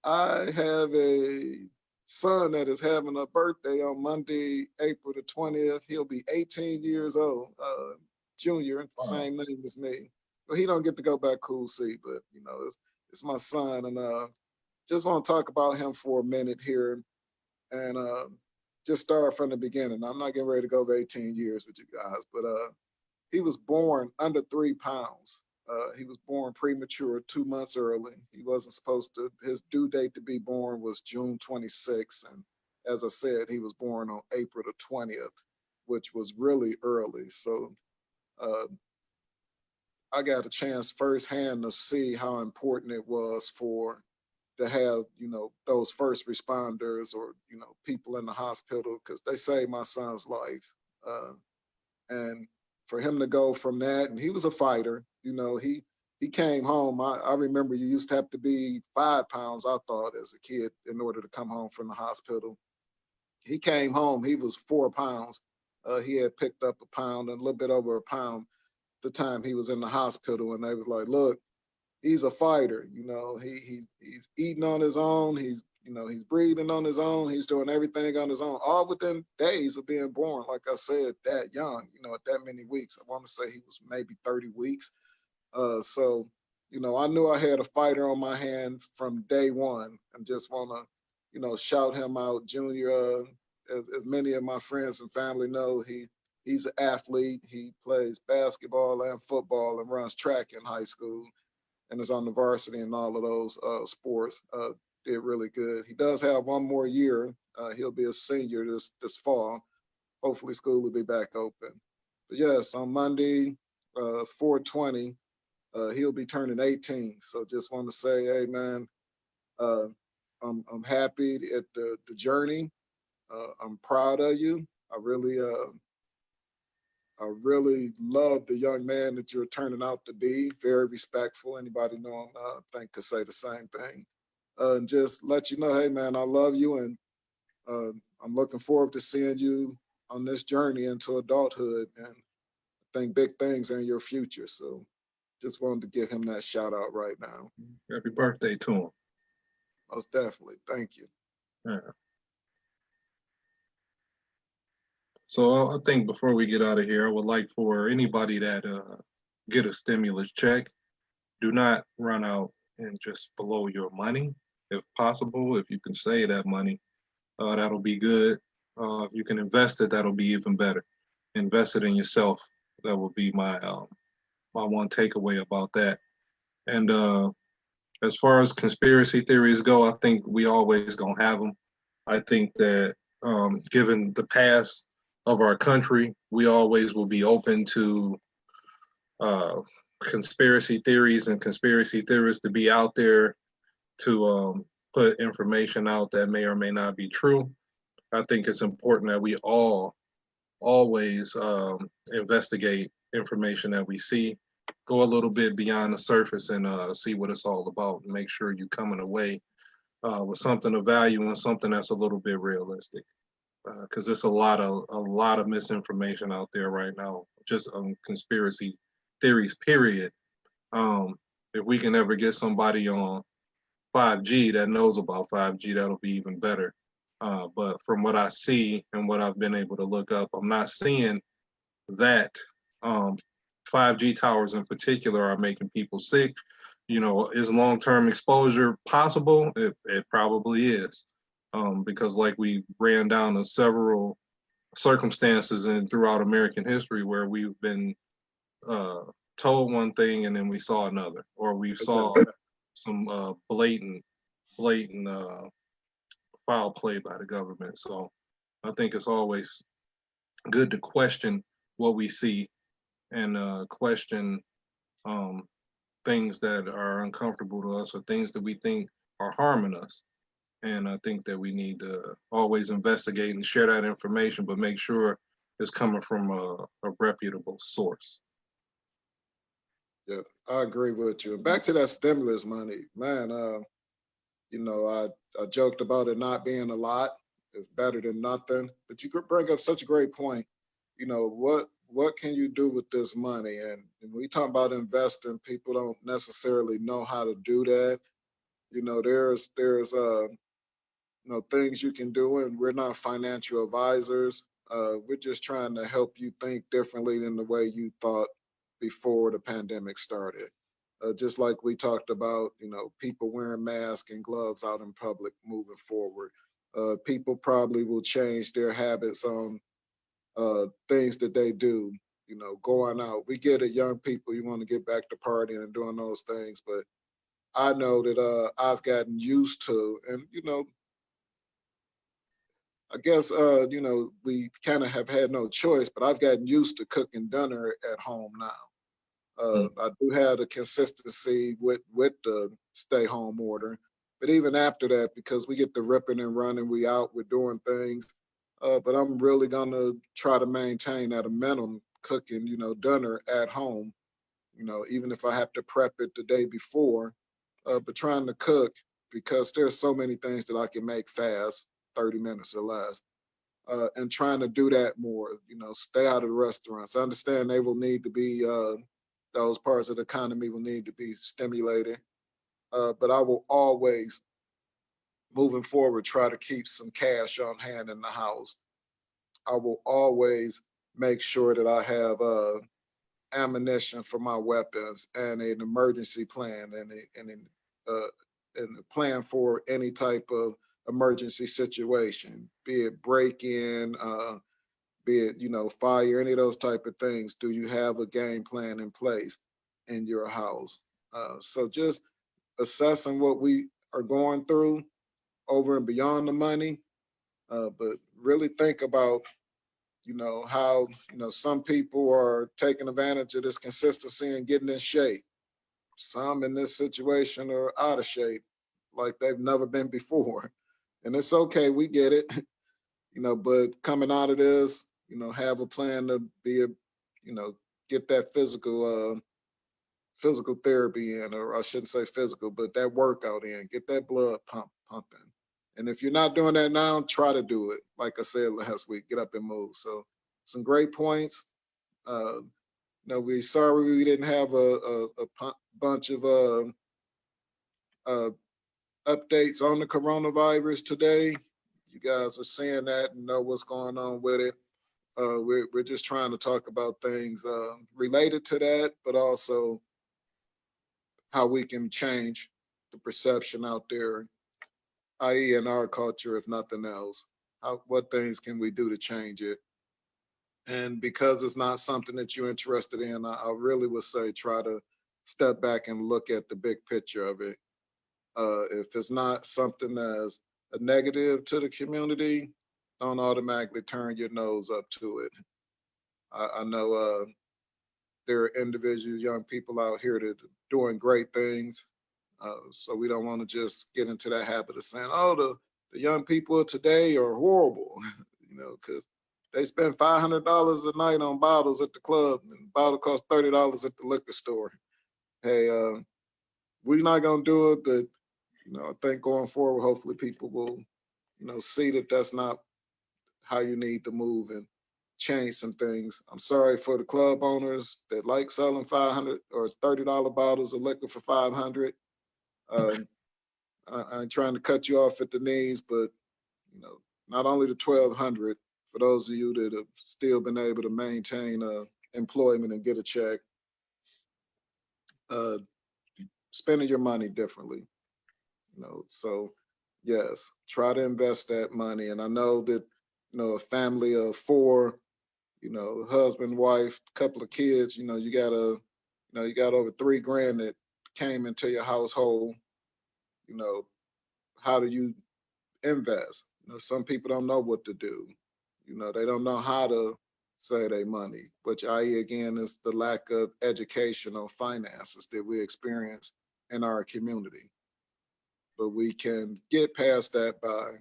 I have a son that is having a birthday on Monday, April the 20th. He'll be 18 years old, junior. It's the Wow. same name as me. Well, he don't get to go back Cool C, but it's my son, and just want to talk about him for a minute here, and just start from the beginning. I'm not getting ready to go over 18 years with you guys, but he was born under 3 pounds. He was born premature, 2 months early. He wasn't supposed to. His due date to be born was June 26th, and as I said, he was born on April the 20th, which was really early. So uh, I got a chance firsthand to see how important it was for to have those first responders or people in the hospital, because they saved my son's life. And for him to go from that, and he was a fighter. He came home. I remember you used to have to be 5 pounds, I thought, as a kid in order to come home from the hospital. He came home, he was 4 pounds. He had picked up a pound and a little bit over a pound the time he was in the hospital, and they was like, look, he's a fighter. He's eating on his own. He's breathing on his own. He's doing everything on his own, all within days of being born. Like I said, that young, at that many weeks. I want to say he was maybe 30 weeks. So, I knew I had a fighter on my hand from day one, and just want to, shout him out, Junior. As many of my friends and family know, he's an athlete. He plays basketball and football and runs track in high school, and is on the varsity in all of those sports. Did really good. He does have one more year. He'll be a senior this fall. Hopefully, school will be back open. But yes, on Monday, 4/20, he'll be turning 18. So just want to say, hey man, uh, I'm happy at the journey. I'm proud of you. I really love the young man that you're turning out to be. Very respectful. Anybody know him, I think, could say the same thing. And just let you know, hey man, I love you, and uh, I'm looking forward to seeing you on this journey into adulthood. And I think big things are in your future. So just wanted to give him that shout out right now. Happy birthday to him. Most definitely. Thank you. Yeah. So I think before we get out of here, I would like for anybody that get a stimulus check, do not run out and just blow your money. If possible, if you can save that money, that'll be good. If you can invest it, that'll be even better. Invest it in yourself. That would be my one takeaway about that. And as far as conspiracy theories go, I think we always gonna have them. I think that given the past of our country, we always will be open to uh, conspiracy theories and conspiracy theorists to be out there to put information out that may or may not be true. I think it's important that we all always investigate information that we see, go a little bit beyond the surface, and see what it's all about, and make sure you're coming away with something of value and something that's a little bit realistic. Because there's a lot of misinformation out there right now, just on conspiracy theories. Period. Um, if we can ever get somebody on 5G that knows about 5G, that'll be even better. But from what I see and what I've been able to look up, I'm not seeing that 5G towers in particular are making people sick. Is long-term exposure possible? It probably is, because like we ran down to several circumstances and throughout American history where we've been uh, told one thing and then we saw another, or we saw some blatant foul play by the government. So I think it's always good to question what we see and question um, things that are uncomfortable to us or things that we think are harming us. And I think that we need to always investigate and share that information, but make sure it's coming from a reputable source. Yeah, I agree with you. Back to that stimulus money, man. I joked about it not being a lot. It's better than nothing. But you could bring up such a great point. What can you do with this money? And when we talk about investing, people don't necessarily know how to do that. There's things you can do, and we're not financial advisors. We're just trying to help you think differently than the way you thought before the pandemic started. Just like we talked about, people wearing masks and gloves out in public moving forward. People probably will change their habits on things that they do, going out. We get it, young people, you want to get back to partying and doing those things, but I know that I've gotten used to, and I guess we kind of have had no choice, but I've gotten used to cooking dinner at home now. Mm. I do have the consistency with the stay home order, but even after that, because we get the ripping and running, we out, we're doing things. But I'm really gonna try to maintain at a minimum cooking, dinner at home. Even if I have to prep it the day before, but trying to cook because there's so many things that I can make fast, 30 minutes or less. And trying to do that more, stay out of the restaurants. I understand they will need to be those parts of the economy will need to be stimulated. But I will always, moving forward, try to keep some cash on hand in the house. I will always make sure that I have ammunition for my weapons and an emergency plan and a plan for any type of emergency situation, be it break in, be it, fire, any of those type of things. Do you have a game plan in place in your house? So just assessing what we are going through over and beyond the money, but really think about, how, some people are taking advantage of this consistency and getting in shape. Some in this situation are out of shape like they've never been before. And it's okay, we get it, but coming out of this, have a plan to get that physical therapy in, or I shouldn't say physical, but that workout in, get that blood pumping. And if you're not doing that now, try to do it. Like I said last week, get up and move. So some great points. Uh, we sorry we didn't have a bunch of uh, updates on the coronavirus today. You guys are seeing that and know what's going on with it. We're just trying to talk about things related to that, but also how we can change the perception out there, i.e. in our culture, if nothing else. What things can we do to change it? And because it's not something that you're interested in, I really would say try to step back and look at the big picture of it. If it's not something that's a negative to the community, don't automatically turn your nose up to it. I know there are individual young people out here that are doing great things. So we don't want to just get into that habit of saying, oh, the young people of today are horrible, because they spend $500 a night on bottles at the club, and the bottle costs $30 at the liquor store. Hey, we're not gonna do it, but I think going forward, hopefully people will, see that that's not how you need to move and change some things. I'm sorry for the club owners that like selling 500 or $30 bottles of liquor for 500. Um, I ain't trying to cut you off at the knees, but not only the 1,200, for those of you that have still been able to maintain employment and get a check, uh, spending your money differently. So yes, try to invest that money. And I know that a family of four, husband, wife, couple of kids, you got over $3,000 that came into your household. How do you invest? Some people don't know what to do. They don't know how to save their money, which i.e. again is the lack of education on finances that we experience in our community. But we can get past that by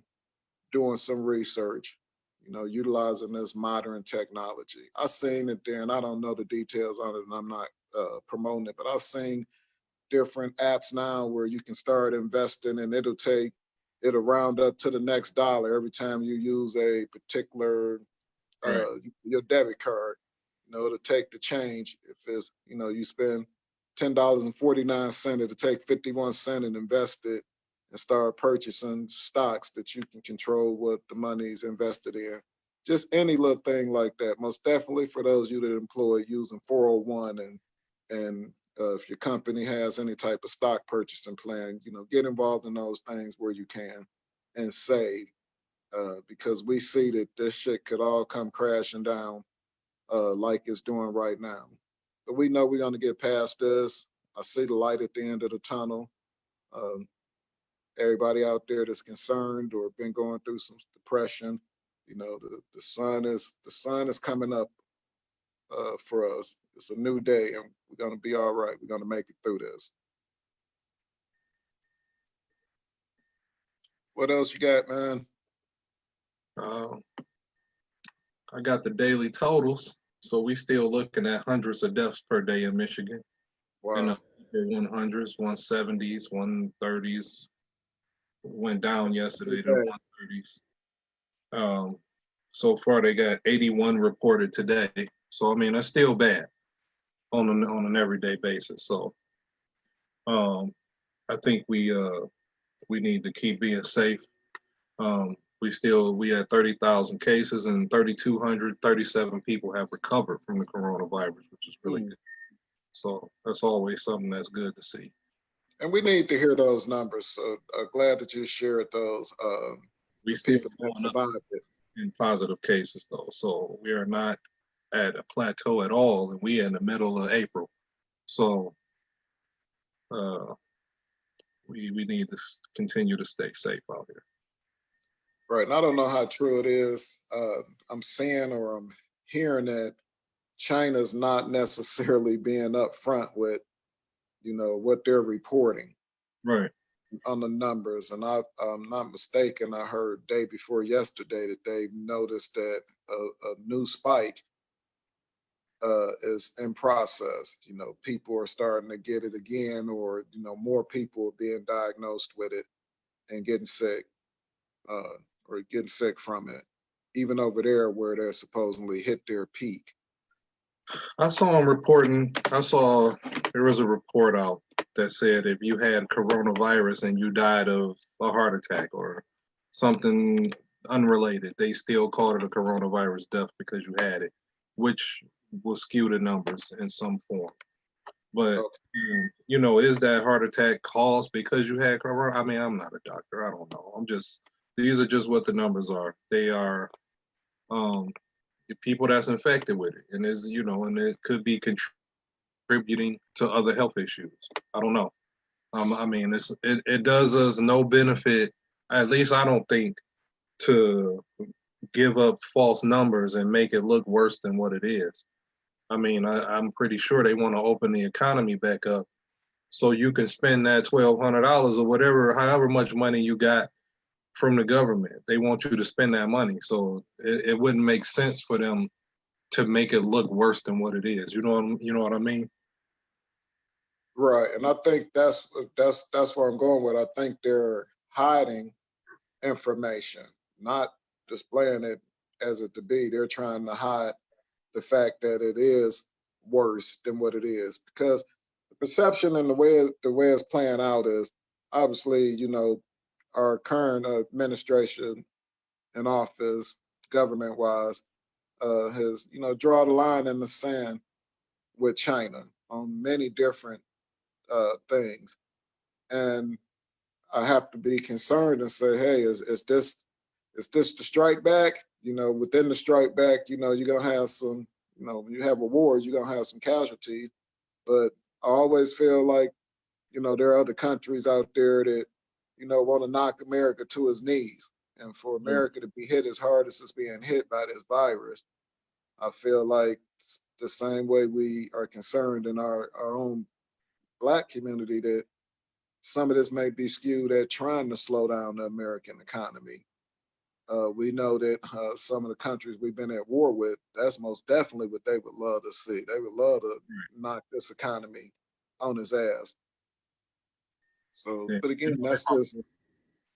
doing some research, utilizing this modern technology. I've seen it there, and I don't know the details on it, and I'm not promoting it, but I've seen different apps now where you can start investing, and it'll round up to the next dollar every time you use a particular Right. your debit card. It'll take the change. If it's you spend $10.49, it'll take 51 cents and invest it and start purchasing stocks that you can control what the money's invested in. Just any little thing like that. Most definitely for those of you that employ using 401 and if your company has any type of stock purchasing plan, get involved in those things where you can and save. Because we see that this shit could all come crashing down like it's doing right now. But we know we're going to get past this. I see the light at the end of the tunnel. Um, Everybody out there that's concerned or been going through some depression, the sun is coming up for us. It's a new day, and we're going to be all right. We're going to make it through this. What else you got, man? Uh, I got the daily totals. So we still looking at hundreds of deaths per day in Michigan. In Wow. the 100s, 170s, 130s. Went down yesterday to Okay. 130s. So far, they got 81 reported today. So, I mean, that's still bad. on an everyday basis. So um, I think we need to keep being safe. We had 30,000 cases and 3,237 people have recovered from the coronavirus, which is really Mm. good. So that's always something that's good to see. And we need to hear those numbers. So glad that you shared those. We The still people that going up survived it. in positive cases though, so we are not at a plateau at all, and we are in the middle of April. So uh, we need to continue to stay safe out here. Right. And I don't know how true it is. I'm seeing or I'm hearing that China's not necessarily being upfront with, what they're reporting Right. on the numbers. And I'm not mistaken, I heard day before yesterday that they noticed that a new spike is in process. People are starting to get it again, or more people are being diagnosed with it and getting sick, or getting sick from it, even over there where they're supposedly hit their peak. I saw them reporting. I saw there was a report out that said if you had coronavirus and you died of a heart attack or something unrelated, they still called it a coronavirus death because you had it, which will skew the numbers in some form. But Okay. is that heart attack caused because you had corona? I mean, I'm not a doctor. I don't know. These are just what the numbers are. They are um, the people that's infected with it, and and it could be contributing to other health issues. I don't know. I mean, it does us no benefit. At least I don't think to give up false numbers and make it look worse than what it is. I mean, I'm pretty sure they want to open the economy back up so you can spend that $1,200 or whatever, however much money you got from the government. They want you to spend that money, so it wouldn't make sense for them to make it look worse than what it is. You know what I mean? Right. And I think that's where I'm going with. I think they're hiding information, not displaying it as it to be. They're trying to hide the fact that it is worse than what it is, because the perception and the way it's playing out is obviously, our current administration in office, government wise, has draw the line in the sand with China on many different things. And I have to be concerned and say, hey, is this the strike back? Within the strike back, you're gonna have some, when you have a war, you're gonna have some casualties. But I always feel like, there are other countries out there that, want to knock America to its knees. And for Mm. America to be hit as hard as it's being hit by this virus, I feel like the same way we are concerned in our own Black community, that some of this may be skewed at trying to slow down the American economy. We know that some of the countries we've been at war with, that's most definitely what they would love to see. They would love to knock this economy on its ass. So, Yeah. but again, that's just,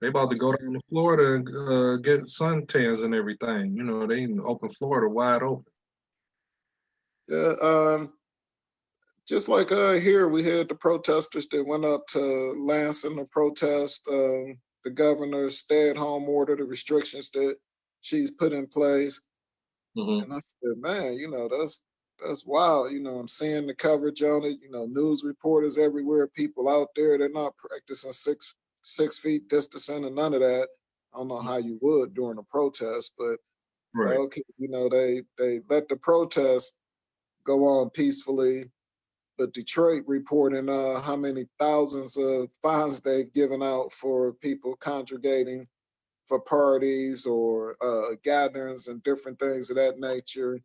They about to go down to Florida and get suntans and everything. They can open Florida wide open. yeah. Just like here, we had the protesters that went up to Lansing to protest the governor's stay-at-home order, the restrictions that she's put in place. Hmm. And I said, man, that's wild. I'm seeing the coverage on it. News reporters everywhere, people out there. They're not practicing 6 feet distancing and none of that. I don't know how you would during a protest, but Right. okay, they let the protest go on peacefully. But Detroit reporting how many thousands of fines they've given out for people congregating for parties or gatherings and different things of that nature.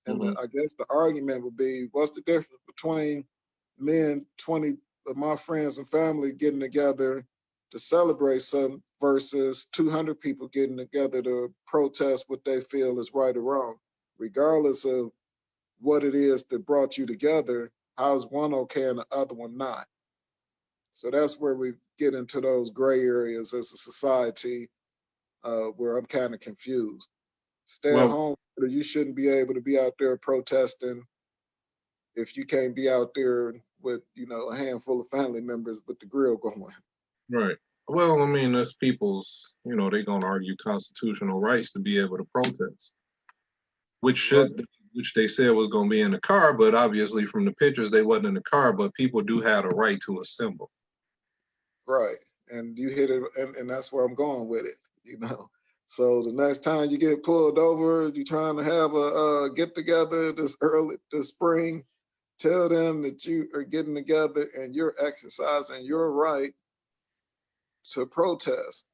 And Hmm. I guess the argument would be, what's the difference between me and 20 of my friends and family getting together to celebrate something versus 200 people getting together to protest what they feel is right or wrong, regardless of what it is that brought you together. How's one okay and the other one not? So that's where we get into those gray areas as a society, where I'm kind of confused. Stay at Well, home, you shouldn't be able to be out there protesting if you can't be out there with, a handful of family members with the grill going. Right. Well, I mean, that's people's, they're going to argue constitutional rights to be able to protest, which Right, should, which they said was going to be in the car, but obviously from the pictures, they wasn't in the car, but people do have a right to assemble. right. And you hit it, and that's where I'm going with it. So the next time you get pulled over, you're trying to have a get together this spring, tell them that you are getting together and you're exercising your right to protest.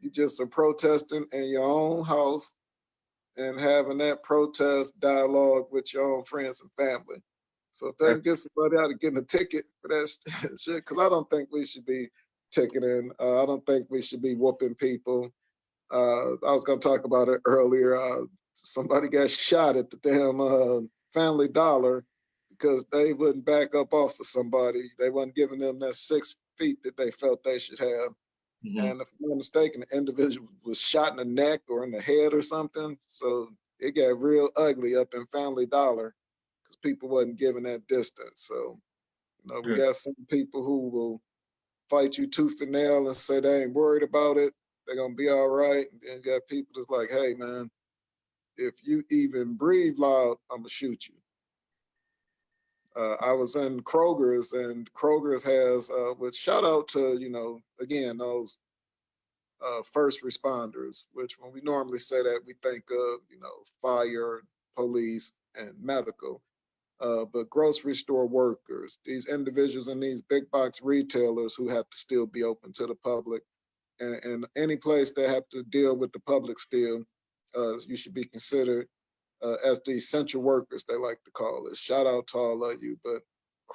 You just are protesting in your own house and having that protest dialogue with your own friends and family. So if they can That's get somebody out of getting a ticket for that shit, because I don't think we should be ticketing. I don't think we should be whooping people. I was going to talk about it earlier. Somebody got shot at the damn Family Dollar because they wouldn't back up off of somebody. They wasn't giving them that 6 feet that they felt they should have. mhm, And if I'm not mistaken, the individual was shot in the neck or in the head or something. So it got real ugly up in Family Dollar because people wasn't giving that distance. So, we yeah, got some people who will fight you tooth and nail and say they ain't worried about it. They're gonna be all right. And then you got people that's like, hey man, if you even breathe loud, I'm gonna shoot you. I was in Kroger's, and Kroger's has, which shout out to, again, those first responders, which when we normally say that, we think of, fire, police, and medical. But grocery store workers, these individuals in these big box retailers who have to still be open to the public, and any place that have to deal with the public still, you should be considered as the essential workers, they like to call it. Shout out to all of you. But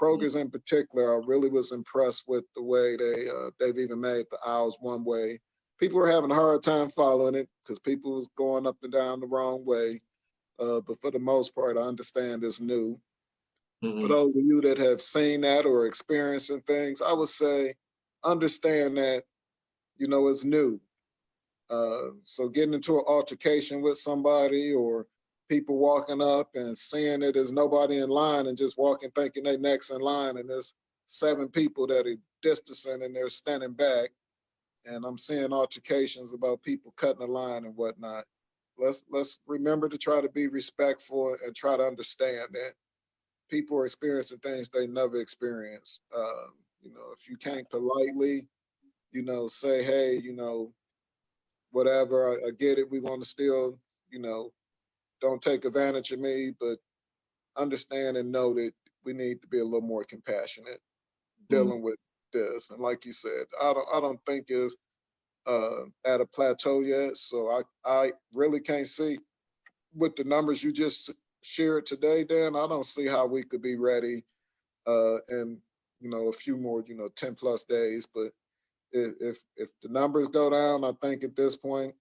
mhm, Kroger's in particular, I really was impressed with the way they've even made the aisles one way. People were having a hard time following it because people was going up and down the wrong way. But for the most part, I understand it's new. For mhm, those of you that have seen that or experiencing things, I would say understand that, it's new. So getting into an altercation with somebody or people walking up and seeing that there's nobody in line and just walking thinking they next in line and there's 7 people that are distancing and they're standing back, and I'm seeing altercations about people cutting the line and whatnot. Let's remember to try to be respectful and try to understand that people are experiencing things they never experienced. If you can't politely, say, hey, whatever. I get it. We want to still, you know, don't take advantage of me, but understand and know that we need to be a little more compassionate mhm. dealing with this. And like you said, I don't think it's at a plateau yet. So I really can't see with the numbers you just shared today, Dan. I don't see how we could be ready in a few more 10+ days. But if the numbers go down, I think at this point,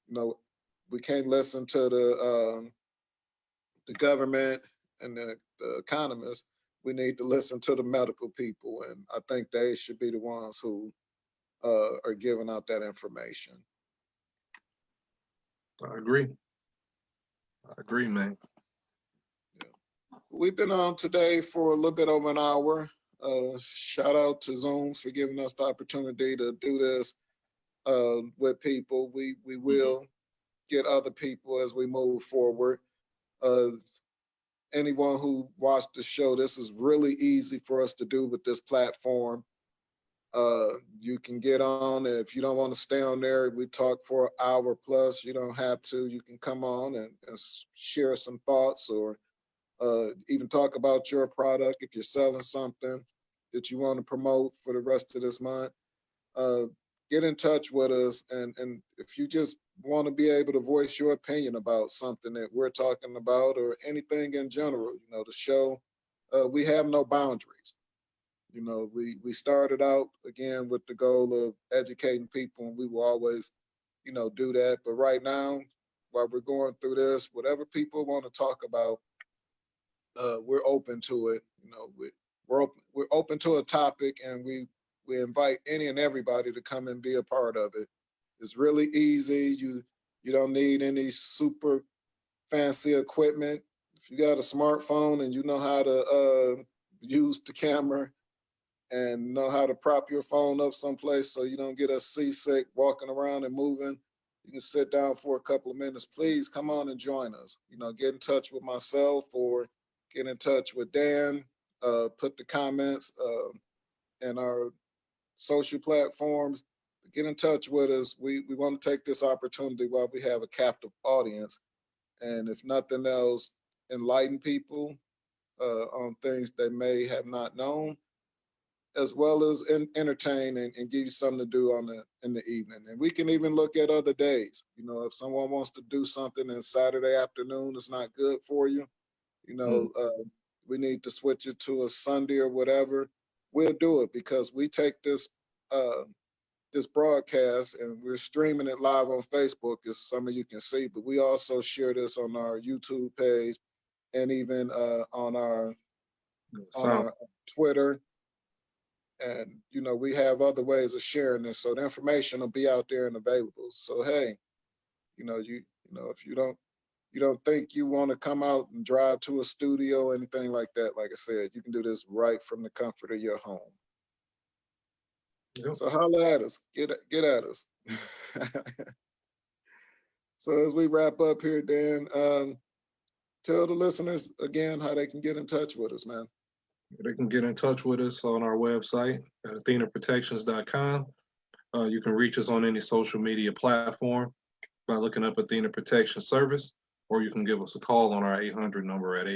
you know, we can't listen to the government and the economists. We need to listen to the medical people, and I think they should be the ones who are giving out that information. I agree. I agree, man. Yeah. We've been on today for a little bit over an hour. Shout out to Zoom for giving us the opportunity to do this with people. We Mhm. will get other people as we move forward. Uh, Anyone who watched the show, this is really easy for us to do with this platform. You can get on if you don't want to stay on there. We talk for an hour plus. You don't have to. You can come on and share some thoughts or even talk about your product if you're selling something that you want to promote for the rest of this month. uh, get in touch with us. And if you just want to be able to voice your opinion about something that we're talking about or anything in general, the show, we have no boundaries. We started out again with the goal of educating people, and we will always, do that. But right now, while we're going through this, whatever people want to talk about, we're open to it. We're open to a topic, and we invite any and everybody to come and be a part of it. It's really easy. You don't need any super fancy equipment. if you got a smartphone and you know how to use the camera and know how to prop your phone up someplace so you don't get us seasick walking around and moving, you can sit down for a couple of minutes. Please come on and join us. Get in touch with myself or get in touch with Dan. Put the comments in our social platforms. Get in touch with us. We want to take this opportunity while we have a captive audience, and if nothing else, enlighten people on things they may have not known, as well as entertain and give you something to do in the evening. And we can even look at other days. If someone wants to do something and Saturday afternoon is not good for you, we need to switch it to a Sunday or whatever. We'll do it because we take this broadcast and we're streaming it live on Facebook, as some of you can see. But we also share this on our YouTube page and even on our Twitter. And we have other ways of sharing this, so the information will be out there and available. So hey, if you don't think you want to come out and drive to a studio or anything like that, like I said, you can do this right from the comfort of your home. Yep. So holla at us, get at us. So as we wrap up here, Dan, tell the listeners again how they can get in touch with us, man. They can get in touch with us on our website at athenaprotections.com. You can reach us on any social media platform by looking up Athena Protection Service, or you can give us a call on our 800 number at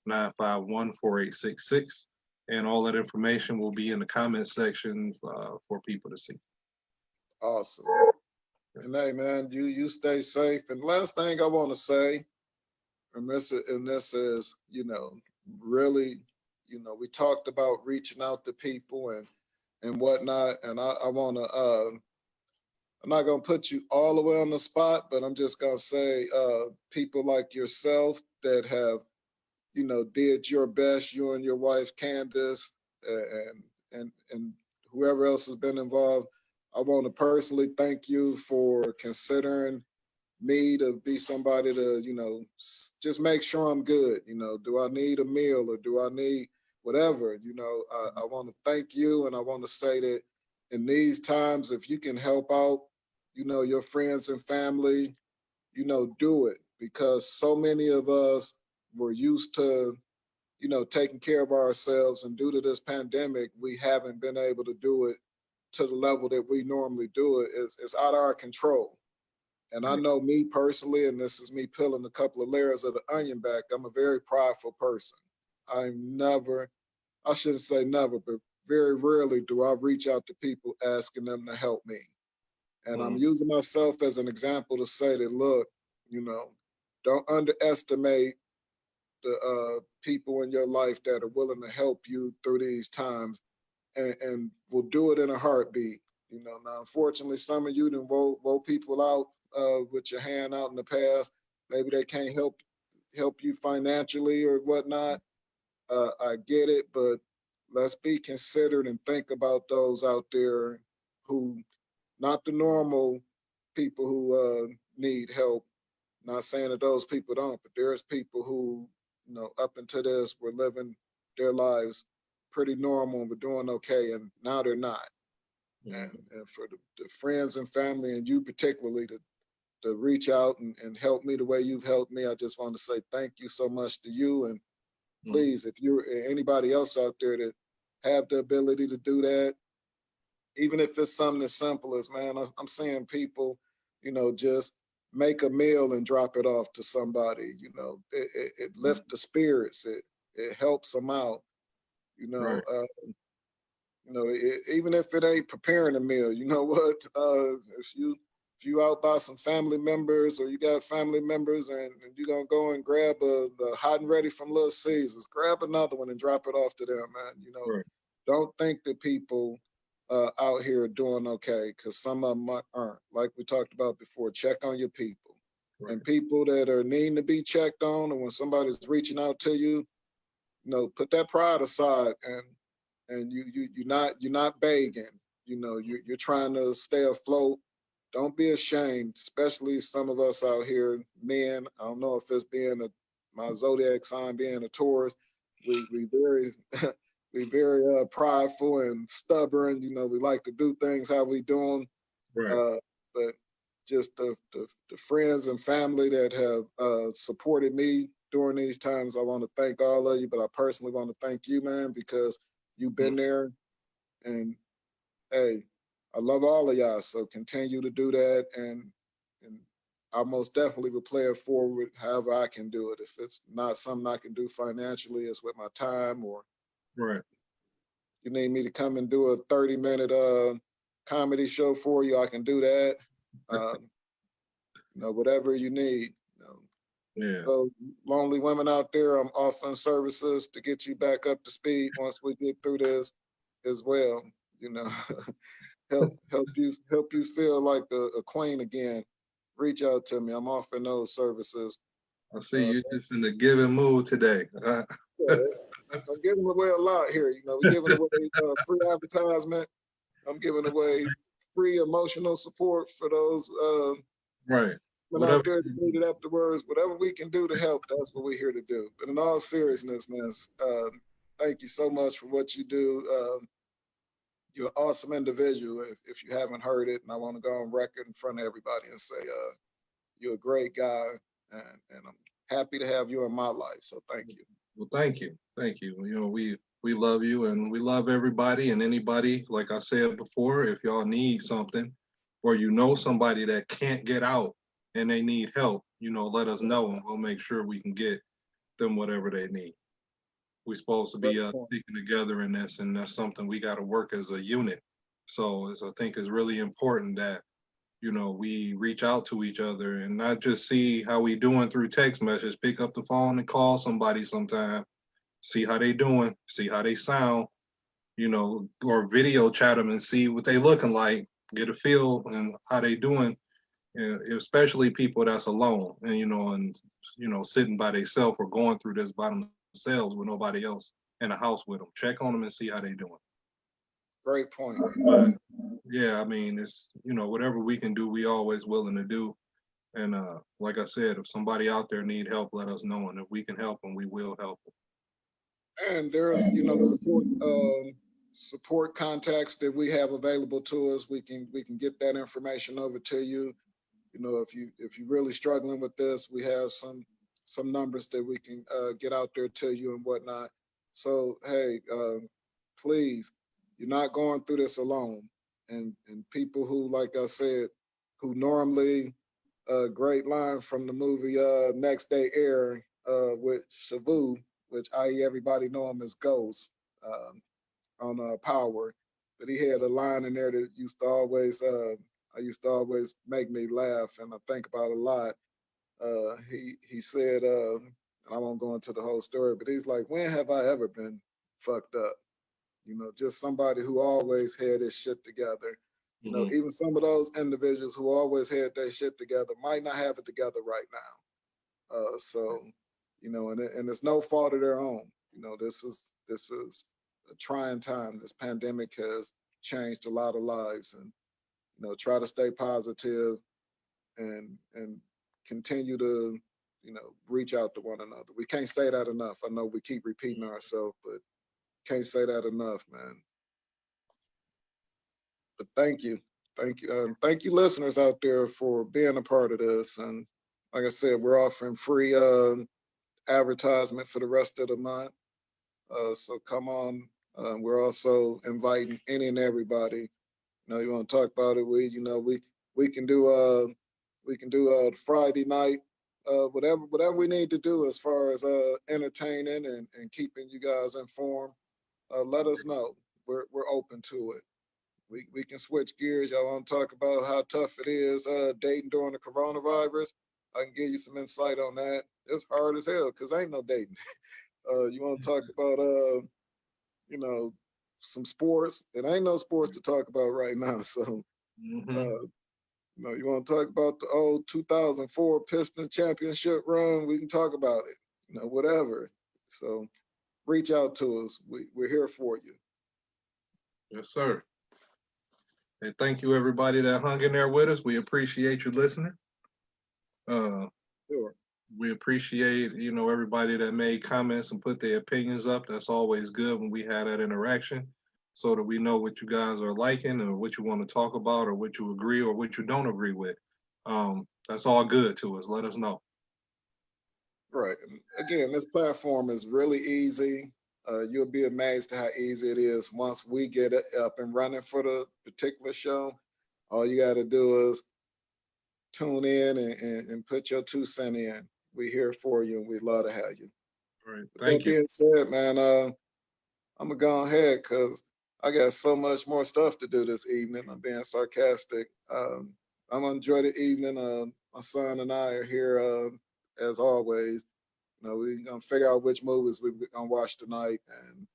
800-951-4866. And all that information will be in the comment section for people to see. Awesome. And hey, man, you stay safe. And last thing I want to say, and this is, really, we talked about reaching out to people and whatnot. And I want to, I'm not going to put you all the way on the spot, but I'm just going to say people like yourself that have, did your best, you and your wife, Candace, and whoever else has been involved. I want to personally thank you for considering me to be somebody to, just make sure I'm good. Do I need a meal or do I need whatever? I want to thank you, and I want to say that in these times, if you can help out, your friends and family, do it, because so many of us were used to, taking care of ourselves, and due to this pandemic, we haven't been able to do it to the level that we normally do it. It's out of our control. And I know me personally, and this is me peeling a couple of layers of the onion back, I'm a very prideful person. I shouldn't say never, but very rarely do I reach out to people asking them to help me. And I'm using myself as an example to say that, look, don't underestimate the people in your life that are willing to help you through these times, and will do it in a heartbeat. Now, unfortunately, some of you done woke people out with your hand out in the past. Maybe they can't help you financially or whatnot. I get it, but let's be considered and think about those out there who, not the normal people who need help. Not saying that those people don't, but there's people who, up until this, were living their lives pretty normal and were doing okay, and now they're not. And for the friends and family, and you particularly, to reach out and help me the way you've helped me, I just want to say thank you so much to you. And please, if you're anybody else out there that have the ability to do that, even if it's something as simple as, man, I'm seeing people, just make a meal and drop it off to somebody. It lifts the spirits. It helps them out. Right. Even if it ain't preparing a meal, you know what? If you out by some family members, or you got family members, and you're gonna go and grab the hot and ready from Little Caesars, grab another one and drop it off to them, man. Right. Don't think that people out here are doing okay, because some of them aren't. Like we talked about before, check on your people. Right. And people that are needing to be checked on, and when somebody's reaching out to you, put that pride aside, and you're not begging. You're trying to stay afloat. Don't be ashamed, especially some of us out here, men. I don't know if it's being a my zodiac sign being a Taurus, we very we very prideful and stubborn. You know, we like to do things how we do them. Right. But just the friends and family that have supported me during these times, I want to thank all of you. But I personally want to thank you, man, because you've been there. And hey, I love all of y'all. So continue to do that, and I most definitely will play it forward however I can do it. If it's not something I can do financially, it's with my time, or Right. you need me to come and do a 30-minute comedy show for you, I can do that. Um, you know, whatever you need. You know. Yeah. So lonely women out there, I'm offering services to get you back up to speed once we get through this as well. You know, help you feel like a queen again. Reach out to me. I'm offering those services. I see Uh, you just in the giving mood today. yeah, I'm giving away a lot here. You know, we're giving away free advertisement. I'm giving away free emotional support for those Right. women Whatever. out there that need it afterwards. Whatever we can do to help, that's what we're here to do. But in all seriousness, man, thank you so much for what you do. You're an awesome individual. If you haven't heard it, and I want to go on record in front of everybody and say, you're a great guy, and I'm happy to have you in my life. So thank you. Well, thank you. Thank you. You know, we love you and we love everybody and anybody, like I said before, if y'all need something or you know somebody that can't get out and they need help, you know, let us know and we'll make sure we can get them whatever they need. We're supposed to be Great point. sticking together in this, and that's something we got to work as a unit. So I think it's really important that, you know, we reach out to each other and not just see how we doing through text message, pick up the phone and call somebody sometime, see how they doing, see how they sound, you know, or video chat them and see what they looking like, get a feel and how they doing, and especially people that's alone and sitting by themselves or going through this by themselves with nobody else in the house with them. Check on them and see how they doing. Great point. But yeah, I mean, it's whatever we can do, we always willing to do. And like I said, if somebody out there need help, let us know, and if we can help them, we will help them. And there's support contacts that we have available to us. We can get that information over to you. You know, if you're really struggling with this, we have some numbers that we can get out there to you and whatnot. So hey, please, you're not going through this alone. And people who, like I said, who normally great line from the movie Next Day Air with Shavu, which i.e. everybody know him as Ghost on Power. But he had a line in there that used to always make me laugh, and I think about a lot. He said, I won't go into the whole story, but he's like, when have I ever been fucked up? You know, just somebody who always had his shit together. You know, Mm-hmm. even some of those individuals who always had their shit together might not have it together right now. So, you know, and it's no fault of their own. You know, this is a trying time. This pandemic has changed a lot of lives, and try to stay positive and continue to reach out to one another. We can't say that enough. I know we keep repeating ourselves, but can't say that enough, man. But thank you, listeners out there for being a part of this. And like I said, we're offering free advertisement for the rest of the month. So come on. We're also inviting any and everybody. You want to talk about it? We can do Friday night. Whatever we need to do as far as entertaining and keeping you guys informed. Let us know. We're open to it. We can switch gears. Y'all want to talk about how tough it is dating during the coronavirus? I can give you some insight on that. It's hard as hell because ain't no dating. You want to talk about you know, some sports? It ain't no sports to talk about right now. So Mm-hmm. uh, you want to talk about the old 2004 Piston championship run? We can talk about it. Whatever. So reach out to us. We're here for you. Yes, sir. Hey, thank you everybody that hung in there with us. We appreciate you listening. Uh, Sure. We appreciate, everybody that made comments and put their opinions up. That's always good when we have that interaction so that we know what you guys are liking or what you want to talk about or what you agree or what you don't agree with. That's all good to us. Let us know. Right. And again, this platform is really easy. You'll be amazed at how easy it is once we get it up and running for the particular show. All you got to do is tune in and put your 2 cents in. We're here for you and we'd love to have you. All right. With that Thank you. being said, man, I'm going to go ahead because I got so much more stuff to do this evening. I'm being sarcastic. I'm going to enjoy the evening. My son and I are here as always. We're going to figure out which movies we're going to watch tonight and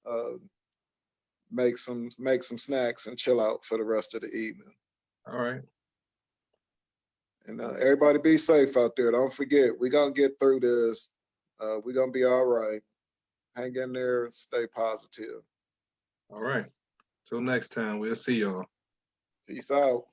uh, make some snacks and chill out for the rest of the evening. All right. And everybody be safe out there. Don't forget, we're going to get through this. We're going to be all right. Hang in there. Stay positive. All right. Till next time, we'll see y'all. Peace out.